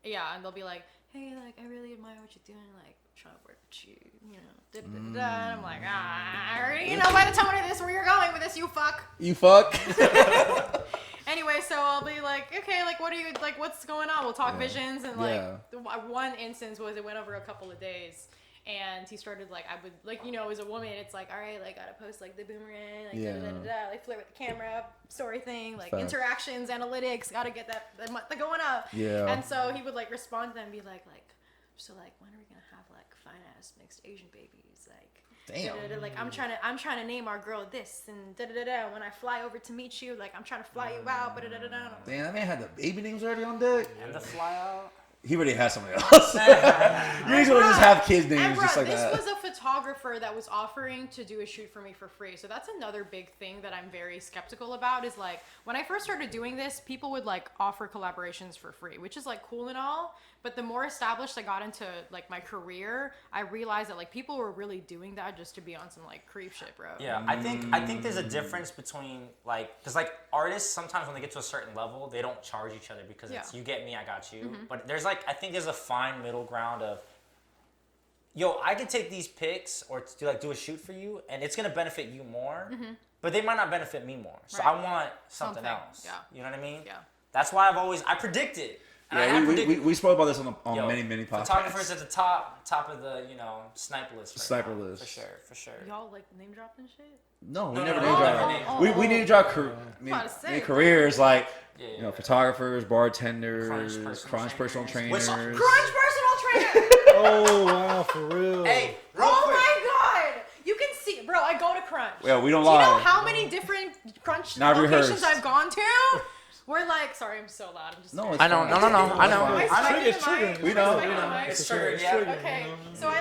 Yeah, and they'll be like, "Hey, like I really admire what you're doing. Like trying to work with you, you know." Da, da, da, da. And I'm like, I already know by the tone of this where you're going with this, you fuck. You fuck. Anyway, so I'll be like, okay, like what are you like? What's going on? We'll talk Yeah. visions, and like Yeah. one instance was it went over a couple of days. And he started like I would like as a woman it's like all right like gotta post like the boomerang like Yeah. da, da, da, da, like flirt with the camera story thing like Facts. interactions analytics gotta get that going up. Yeah. And so he would like respond to them and be like so like when are we gonna have like fine ass mixed Asian babies like Damn. da, da, da, like I'm trying to name our girl this and da da da da when I fly over to meet you like I'm trying to fly you out da da da da. Damn, that man had the baby names already on deck. And the fly out. He already has somebody else. You usually just have kids' names And just bruh, like this that. was a photographer that was offering to do a shoot for me for free. So that's another big thing that I'm very skeptical about is like when I first started doing this, people would like offer collaborations for free, which is like cool and all. But the more established I got into like my career, I realized that like people were really doing that just to be on some like creep shit, bro. Yeah, I think there's a difference between like because like artists sometimes when they get to a certain level they don't charge each other because it's Yeah. you get me I got you. But there's like I think there's a fine middle ground of yo, I could take these pics or do a shoot for you, and it's gonna benefit you more, but they might not benefit me more. So I want something else. Yeah. You know what I mean? Yeah. That's why I predicted. Yeah, we spoke about this on many podcasts. Photographers at the top of the sniper list. Right Sniper now. list. For sure. Y'all like name dropping shit? No, we No, never no, name no, drop. never name We need to drop about to say, careers like Yeah. photographers, bartenders, Crunch personal personal trainers. trainers. Crunch personal trainer. Oh wow, for real. Hey, real Oh quick. my god! You can see, bro. I go to Crunch. Yeah, we don't Do you know lie. how many different Crunch Not locations rehearsed. I've gone to? We're like, sorry, I'm so loud. I'm just. No, it's I know. fine. No. I know. Am I It's spiking the triggering. mic? We Am I know, spiking we the know. mic? It's triggered, yeah. Okay, so I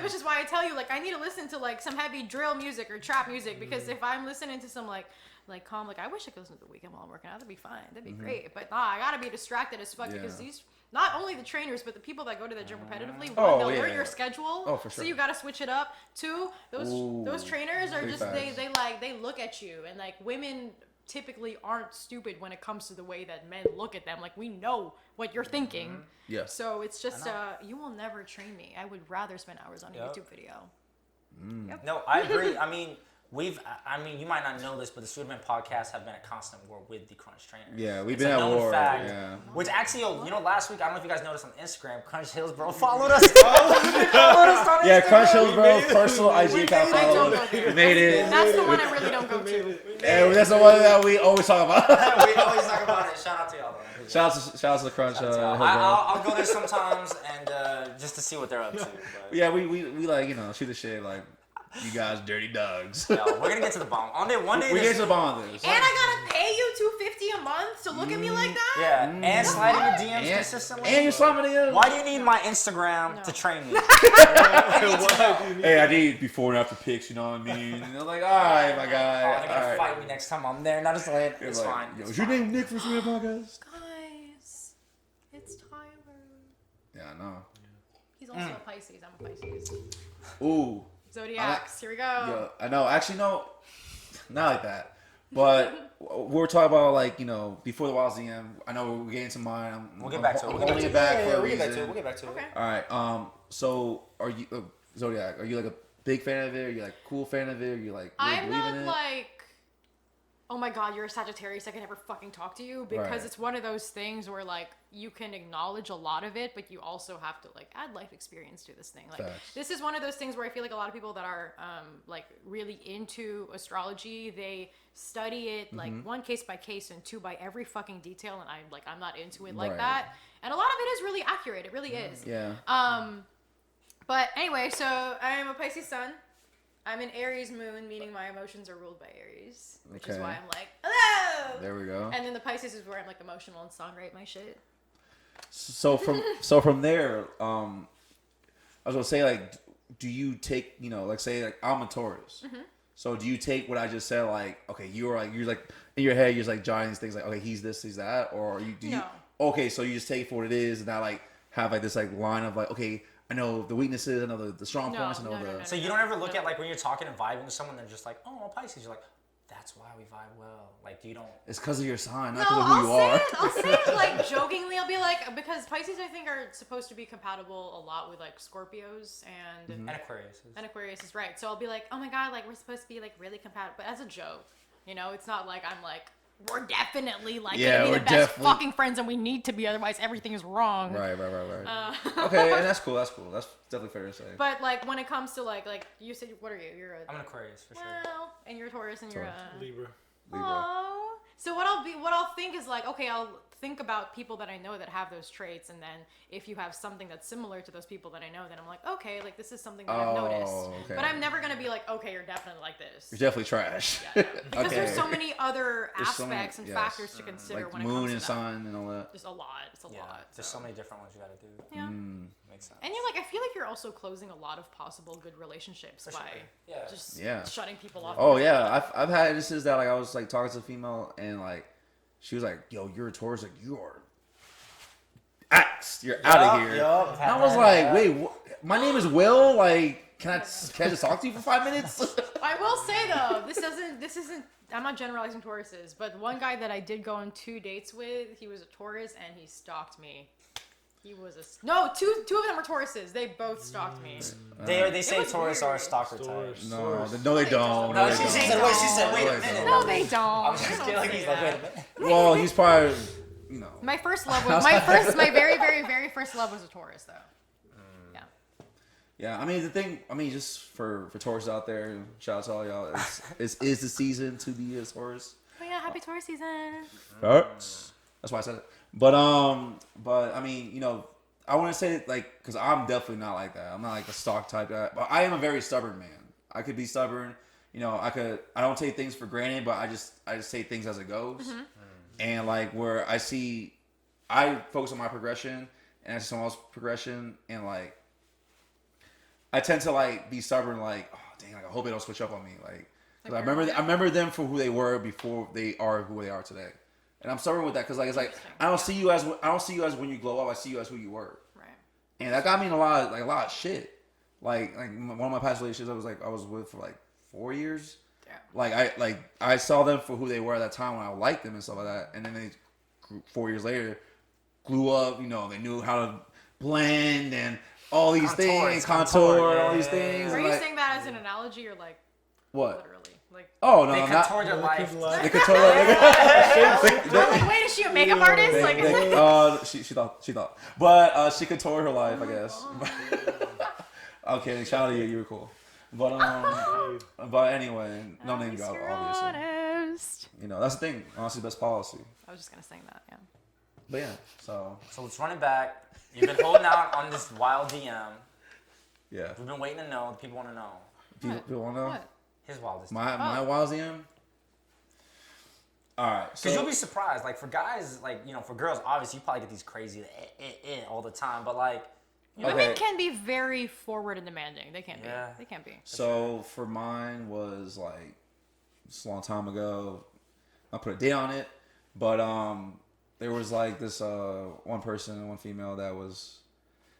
which is why I tell you, like, I need to listen to like some heavy drill music or trap music because if I'm listening to some like calm, like I wish I could listen to The Weeknd while I'm working out. That'd be fine. That'd be great. But nah, I gotta be distracted as fuck because Yeah. these. Not only the trainers, but the people that go to the gym repetitively, Oh, they'll learn yeah. your schedule. Oh, for So sure. you gotta switch it up. Two, those trainers are big just facts. they look at you and like women typically aren't stupid when it comes to the way that men look at them. Like we know what you're thinking. Yes. So it's just you will never train me. I would rather spend hours on a Yep. YouTube video. No, I agree. I mean, you might not know this, but the Sweeterman Podcast have been at constant war with the Crunch trainers. Yeah, we've It's been a at known war. fact. Yeah. Which actually, last week, I don't know if you guys noticed on Instagram, Crunch Hillsborough followed us. Followed us on Yeah, Instagram. Crunch Hillsboro's personal IG account I don't followed. go there. We made it. That's the one I really don't go to. And that's the one that we always talk about. We always talk about it. Shout out to y'all, though. Shout out to the Crunch. I'll go there sometimes and just to see what they're up to. But, Yeah, we like shoot the shit like you guys dirty dogs. yo, we're gonna get to the bomb. One day. We this- get to the bond of this. And I gotta pay you $250 a month to look at me like that? Yeah, and sliding your DMs And, consistently. and you're slamming it in. Why do you need my Instagram to train me? Hey, I need before and after pics. You know what I mean? And they're like, all right, my Oh, guy. they're all gonna right. fight me next time I'm there. Not just like They're it's like, fine. Yo, It's is your fine. name Nick for Sweeterman Podcast? Guys, it's Tyler. Yeah, I know. He's also a Pisces. I'm a Pisces. Ooh. Zodiacs. Here we go. Yeah, I know. Actually, no, not like that. But we were talking about before the Wildest DM. I know we're getting to mine. We'll get back to it. I'm We'll holding get it back for a We'll get back to it. reason. We'll get back to it. Okay. All right. So are you Zodiac? Are you like a big fan of it? Are you like a cool fan of it? Are you like really I'm believe not in it? like, oh my god, you're a Sagittarius, I can never fucking talk to you because Right. it's one of those things where like you can acknowledge a lot of it, but you also have to like add life experience to this thing. Like Facts. this is one of those things where I feel like a lot of people that are like really into astrology, they study it like one case by case and two by every fucking detail, and I'm not into it like Right. that. And a lot of it is really accurate. It really is. Yeah. But anyway, so I am a Pisces sun. I'm an Aries moon, meaning my emotions are ruled by Aries, which is Okay. why I'm like, hello. There we go. And then the Pisces is where I'm like emotional and songwrite my shit. So from there, I was gonna say like, do you take like say like I'm a Taurus. Mm-hmm. So do you take what I just said like okay you're like in your head you're like jotting these things like okay he's this he's that or do you No. okay so you just take it for what it is and not like have like this like line of like okay I know the weaknesses I know the strong No, points I know no, the no, no. So you don't ever look at like when you're talking and vibing with someone, they're just like, oh, I'm a Pisces. You're like, that's why we vibe well. Like you don't. it's because of your sign No, not because of who you are. I'll say it like jokingly. I'll be like, because Pisces I think are supposed to be compatible a lot with like Scorpios and And Aquarius. and Aquarius is right. So I'll be like, oh my god, like we're supposed to be like really compatible, but as a joke, it's not like I'm like we're definitely like Yeah, gonna be we're the best definitely- fucking friends and we need to be, otherwise everything is wrong. Right. Okay, and that's cool. That's definitely fair to say. But like when it comes to like you said, what are you? You're a I'm an Aquarius for sure. well, and you're a Taurus and you're a Libra. Libra. oh. So what I'll think is like, okay, I'll think about people that I know that have those traits, and then if you have something that's similar to those people that I know, then I'm like, okay, like this is something that I've noticed. Okay. But I'm never gonna be like, okay, you're definitely like this. You're definitely trash. Because Okay. there's so many other There's so many- aspects and yes. factors to consider like when it moon comes and to that. sun and all that. There's a lot. It's a Yeah, lot. there's so many different ones you gotta do. Yeah. Makes sense. And you're like, I feel like you're also closing a lot of possible good relationships by sure. Yeah. just Yeah. shutting people off. Oh yeah, I've had instances that like I was like talking to a female and like she was like, "Yo, you're a Taurus, like you are axed, you're out of here." Yup, And I was like, "Wait, my name is Will. Like, can I just talk to you for 5 minutes?" I will say though, this isn't. I'm not generalizing Tauruses, but one guy that I did go on 2 dates with, he was a Taurus and he stalked me. He was no, two of them were Tauruses. They both stalked me. They say was Taurus are a weird. stalker Taurus. type. No, they don't. No, No, they she don't. said, wait a minute. No, they don't. I was just They don't kidding. say He's like, wait a that. minute. Well, he's probably, you know. My first love was my very, very, very first love was a Taurus, though. Yeah. Yeah, I mean, just for Taurus out there, shout out to all y'all. It's the season to be a Taurus. Oh yeah, happy Taurus season. That's why I said it. But I mean, you know, I want to say it like, because I'm definitely not like that. I'm not like a stock type guy. But I am a very stubborn man. I could be stubborn. You know, I don't take things for granted, but I just take things as it goes. Mm-hmm. And like where I focus on my progression and I see someone else's progression, and like I tend to like be stubborn. Like, oh dang, like I hope they don't switch up on me. Like, 'cause I remember them for who they were before they are who they are today. And I'm stubborn with that because like it's like I don't see you as when you glow up. I see you as who you were. Right. And that got me in a lot of shit. Like one of my past relationships I was with for like 4 years. Yeah. I saw them for who they were at that time when I liked them and stuff like that. And then they 4 years later grew up. You know, they knew how to blend and all these things, contour, all these things. Are and you like, saying that as an analogy or like what? literally? Like, Oh no, They I'm not. contoured your life. They control it. I'm like, wait, is she a makeup artist? Like, She thought, but she contoured her life, I guess. Okay, shout out to you. You were cool. But anyway, no name drop, obviously. honest. You know, that's the thing. Honesty, best policy. I was just gonna sing that. Yeah. But yeah, so So let's run it back. You've been holding out on this wild DM. yeah. We've been waiting to know. The people want to know. People want to know What? His wildest. my Wazium. All right, so Because you'll be surprised. like for guys, like, you know, for girls, obviously you probably get these crazy all the time. But like, you know, Women can be very forward and demanding. They can be. Yeah. They can be. So for mine was like it's a long time ago. I put a date on it, but there was like this one female that was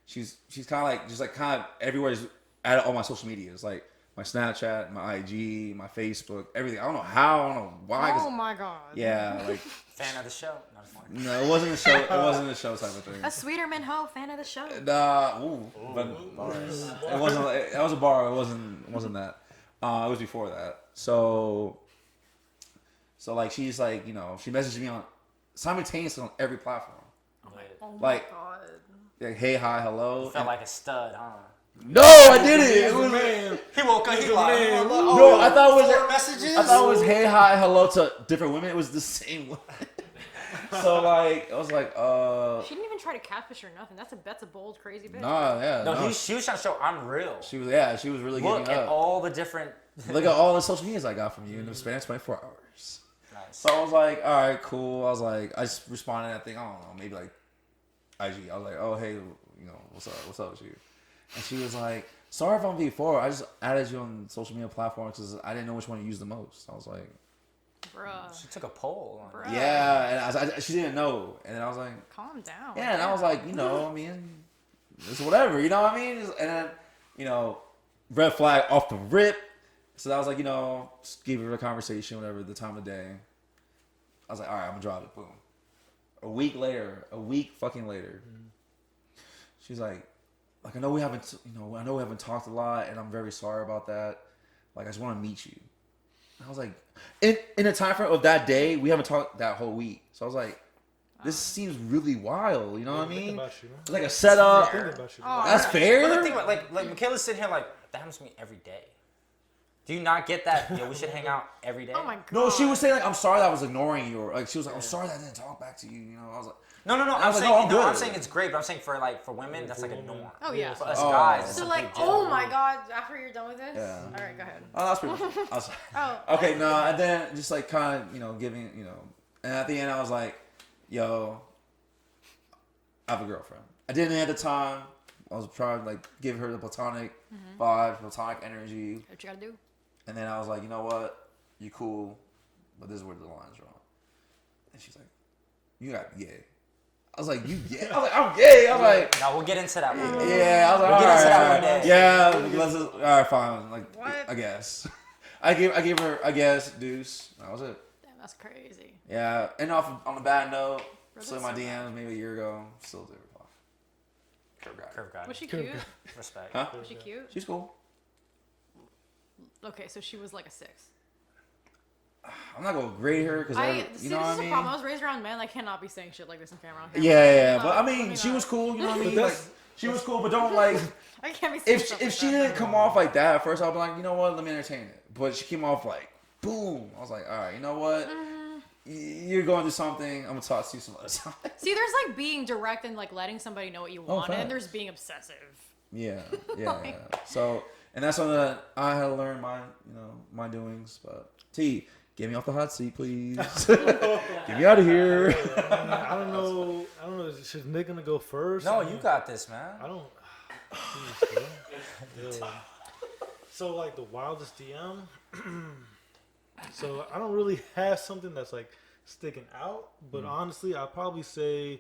she's kind of everywhere, at all my social medias, like my Snapchat, my IG, my Facebook, everything. I don't know how, I don't know why. Oh my god. Yeah, like fan of the show. No, just one. no, it wasn't a show. It wasn't a show type of thing. A Sweeterman hoe, fan of the show. But it wasn't. That was a bar. It wasn't that. It was before that. So like she's like, you know, she messaged me on simultaneously on every platform. Oh my Like- god. Like, hey, hi, hello. Felt like a stud, huh? No, I didn't. It was Man, He woke up. He man. like, no. I thought it was. messages. I thought it was hey, hi, hello to different women. It was the same one. So like, I was like, She didn't even try to catfish or nothing. That's a bold, crazy bitch. nah, yeah, No, no. she was trying to show I'm real. She was really Look getting at up. all the different. Look at all the social medias I got from you in the span of 24 hours. Nice. So I was like, all right, cool. I was like, I just responded. I think I don't know, maybe like IG. I was like, oh hey, you know, what's up with you? And she was like, sorry if I'm before. I just added you on social media platforms because I didn't know which one you use the most. I was like, Bruh. She took a poll. On Bruh. yeah, and she didn't know, and then I was like, Calm down. yeah, and I was like, you know, I mean, it's whatever, you know what I mean? And then, you know, red flag off the rip. So that was like, you know, just give her a conversation, whatever, the time of day. I was like, all right, I'm gonna drop it. Boom. A week fucking later, she's like, I know we haven't, talked a lot, and I'm very sorry about that. Like, I just want to meet you. And I was like, in the time frame of that day, we haven't talked that whole week. So I was like, this seems really wild. You know what I mean? About you, man. It's like a setup. Think about you. Oh, That's But fair. the thing about, like Michaela's sitting here like, that happens to me every day. Do you not get that? Yo, we should hang out every day. Oh my god. No, she was saying like, I'm sorry that I was ignoring you, or like she was like, I'm sorry that I didn't talk back to you. You know, I was like, No. I I'm was like, saying, no, I'm I'm good. saying it's great, but I'm saying for women, that's like a norm. Oh yeah. For us Oh. guys, it's So a like, big deal. oh my god, after you're done with this? Yeah. Alright, go ahead. oh, that's pretty. I was, Oh. okay, no, and then just like kind of, you know, giving, you know, and at the end I was like, yo, I have a girlfriend. I didn't at the time. I was trying to like give her the platonic vibe, platonic energy. What you gotta do? And then I was like, you know what? You cool, but this is where the line's wrong. And she's like, you got gay. I was like, you gay? I was like, I'm gay. I was like, No, we'll get into that one day. yeah. I was like, We'll all get into that right, one day. yeah. Let's just, all right, fine. Like, What? I guess. I gave her, I guess, deuce. That was it. Damn, that's crazy. Yeah. And on a bad note, Bro, slid that's my so DMs maybe a year ago. Still did reply. Curve guy. Was she cute? Respect. Huh? Was she cute? She's cool. Okay, so she was like a 6. I'm not gonna grade her because See, you know this what is I mean. a problem. I was raised around men. I cannot be saying shit like this on camera. Yeah, but I mean, she was cool. You know what I mean? Like, that's- she was cool, but don't like. I can't be saying If stuff if like she that. didn't come off like that at first, I'd be like, you know what, let me entertain it. But she came off like, boom. I was like, all right, you know what? You're going through something. I'm gonna talk to you some other time. See, there's like being direct and like letting somebody know what you want, and then facts. there's being obsessive. Yeah. So, and that's something that I had to learn my doings. But T, get me off the hot seat, please. Get me out of here. I don't know. Should Nick gonna go first? No, I mean, you got this, man. I don't. Jeez, bro. Yeah. So like the wildest DM. So I don't really have something that's like sticking out, but honestly, I'd probably say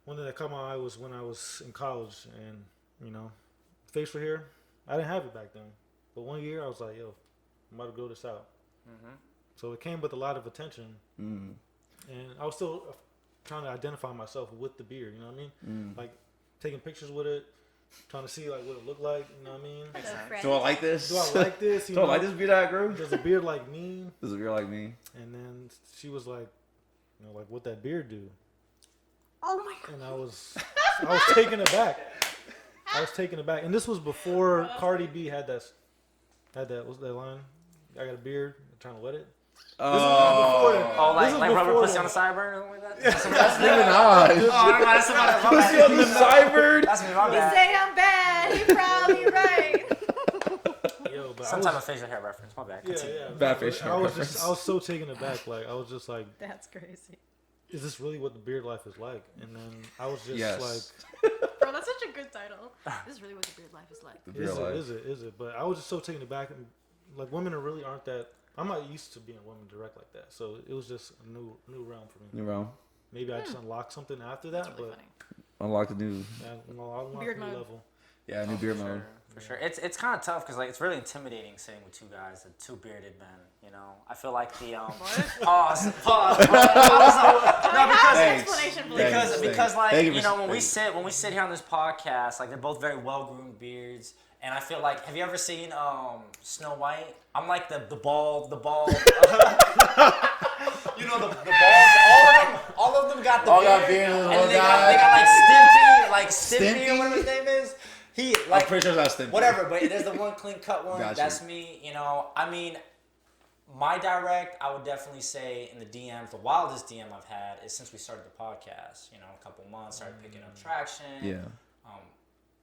one thing that caught my eye was when I was in college, and facial hair. I didn't have it back then, but one year I was like, yo, I'm about to grow this out. So it came with a lot of attention, and I was still trying to identify myself with the beard. You know what I mean? Like taking pictures with it, trying to see like what it looked like. You know what I mean? Do I like this? Do I like this? You Do I know? like this beard I grew? Does a beard like me? Does a beard like me? And then she was like, like what that beard do? Oh my god. And I was taken aback. And this was before Cardi B had that. What's that line? I got a beard. I'm trying to wet it. Oh, This is like rubber before pussy that. on the sideburn or something like that? That's Even odd. Oh, no, that's my Pussy bad. on the sideburn. That's me, my You bad. say I'm bad. You're probably right. Yo, but Some I type was, of facial hair reference. My bad. yeah, Continue. yeah. Bad facial I hair was reference. I was so taken aback. Like I was just like, That's crazy. is this really what the beard life is like? And then I was just Yes. like, Bro, that's such a good title. This is really what the beard life is like. The beard life. Is it? But I was just so taken aback, and like women aren't that. I'm not used to being women direct like that, so it was just a new realm for me. New realm. Maybe I just unlocked something after that, That's really but funny. Unlock the new. I unlocked Beard a new mode. level. Yeah, new beard mode. For sure. It's kind of tough because like it's really intimidating sitting with two guys, the two bearded men. You know, I feel like the pause. No, I have an Thanks. explanation for Thanks. this. because like Thank you you for- know when we sit here on this podcast, like they're both very well groomed beards, and I feel like have you ever seen Snow White? I'm like the bald. You know the bald. All of them got the All beard. got beard, And all then they got- got like Stimpy or Stimpy? whatever his name is. He I'm like pretty sure that's Stimpy. whatever, but there's the one clean cut one. Gotcha. That's me. You know, I mean, my direct, I would definitely say in the DMs, the wildest DM I've had is since we started the podcast. You know, a couple months, started picking up traction. Yeah.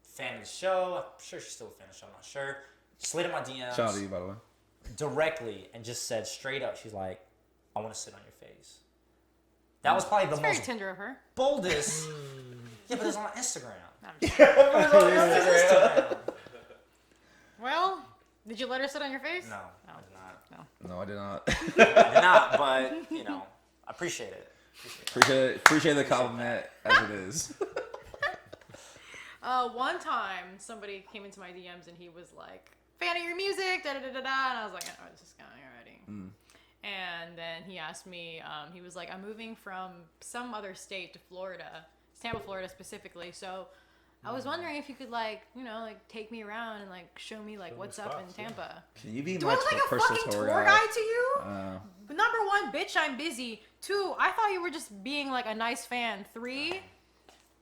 Fan of the show. I'm sure she's still a fan of the show. I'm not sure. Slid in my DMs Shout out to you, by the way. directly and just said straight up, she's like, I want to sit on your face. That was probably the It's very most Tinder of her. boldest. Yeah, but it's on Instagram. I'm just kidding. Instagram. Well, did you let her sit on your face? No, I did not. No, I did not. I did not, but, you know, I appreciate it. Appreciate the compliment as it is. One time somebody came into my DMs and he was like, fan of your music, da da da da da, and I was like, oh, this is kind of already. And then he asked me, he was like, I'm moving from some other state to Florida, Tampa, Florida specifically. So I was wondering if you could take me around and like show me like what's up in Tampa. Can you be Do my I look like a personal fucking tour tour guide? guide to you? Number one, bitch, I'm busy. Two, I thought you were just being like a nice fan. Three,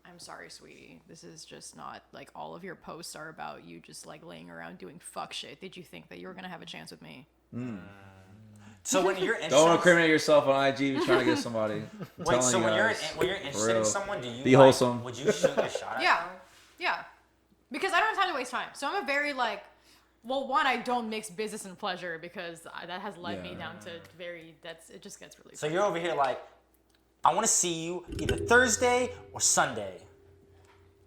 I'm sorry, sweetie. This is just not like all of your posts are about you just like laying around doing fuck shit. Did you think that you were gonna have a chance with me? So when you're interested, Don't incriminate yourself on IG. You're trying to get somebody. I'm wait, telling so you when you're guys. interested real. in someone, do you Be wholesome. Would you shoot your shot at Yeah, them? yeah. Because I don't have time to waste time. So I'm a very like, well, one, I don't mix business and pleasure because that has led me down to it just gets really. So you're over here like, I want to see you either Thursday or Sunday.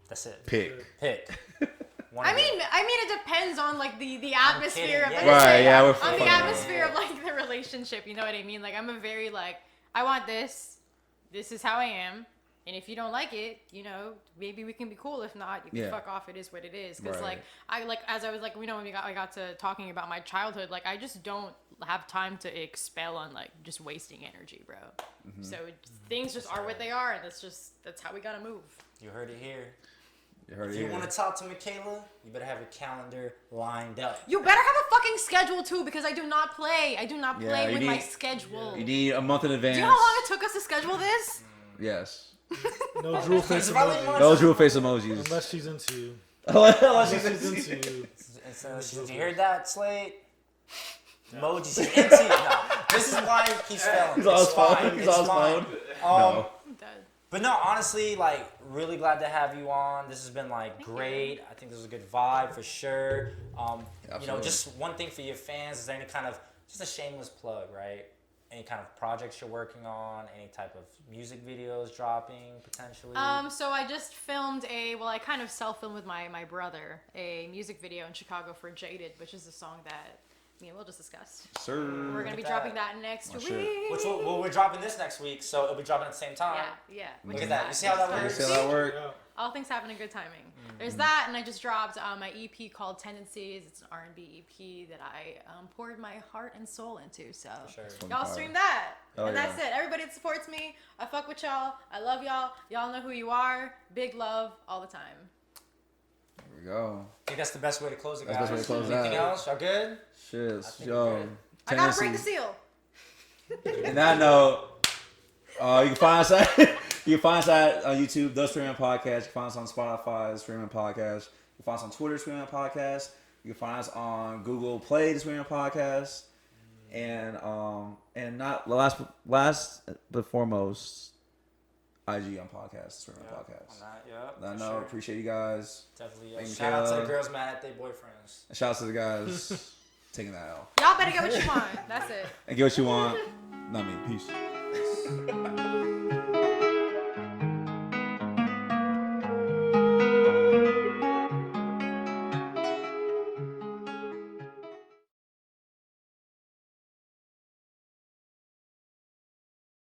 That's it. Pick. One I of them. mean, it depends on like the atmosphere of kidding, like, yeah. Right, yeah, we're on fucking the around. atmosphere of like the relationship. You know what I mean? Like I'm a very like, I want this. This is how I am. And if you don't like it, maybe we can be cool. If not, you can Yeah. fuck off. It is what it is. Because Right. as I was like, when I got to talking about my childhood, like I just don't have time to expel on like just wasting energy, bro. So things just are what they are, and that's how we gotta move. You heard it here. If you want to talk to Michaela, you better have your calendar lined up. You better have a fucking schedule too, because I do not play. I do not play with my schedule. You need a month in advance. Do you know how long it took us to schedule this? Yes. No drool face emojis. No drool face emojis. Unless she's into you. Unless she's into you. Did you hear that, Slade? Emojis, she's into you. No, this is why he's failing. He's on his phone. He's on his phone. No. I'm dead. But no, honestly, like, really glad to have you on. This has been, like, great. I think this was a good vibe for sure. You know, just one thing for your fans, is there any kind of, just a shameless plug, right? Any kind of projects you're working on, any type of music videos dropping, potentially? So I just filmed I kind of self-filmed with my brother, a music video in Chicago for Jaded, which is a song that me and Will just discussed. Sir. We're going to be dropping that next week. Which we're dropping this next week, so it'll be dropping at the same time. Yeah. Look at that. You see how that works? See how that works? All things happen in good timing. There's that, and I just dropped my EP called Tendencies. It's an R&B EP that I poured my heart and soul into. So y'all stream that. And that's it. Everybody that supports me, I fuck with y'all. I love y'all. Y'all know who you are. Big love all the time. There we go. I think that's the best way to close it, guys. That's the best way to close Anything that. else? Y'all good? Shit, yo. I gotta break the seal. And that note, you can find us on YouTube, The Sweeterman Podcast. You can find us on Spotify, The Sweeterman Podcast. You can find us on Twitter, Sweeterman Podcast. You can find us on Google Play, The Sweeterman Podcast. And not last but foremost, IG on podcast, The Sweeterman Podcast. On that, I appreciate you guys. Definitely. Shout out to the girls mad at their boyfriends. And shout out to the guys taking that out. Y'all better get what you want. That's it. And get what you want. Not me. Peace.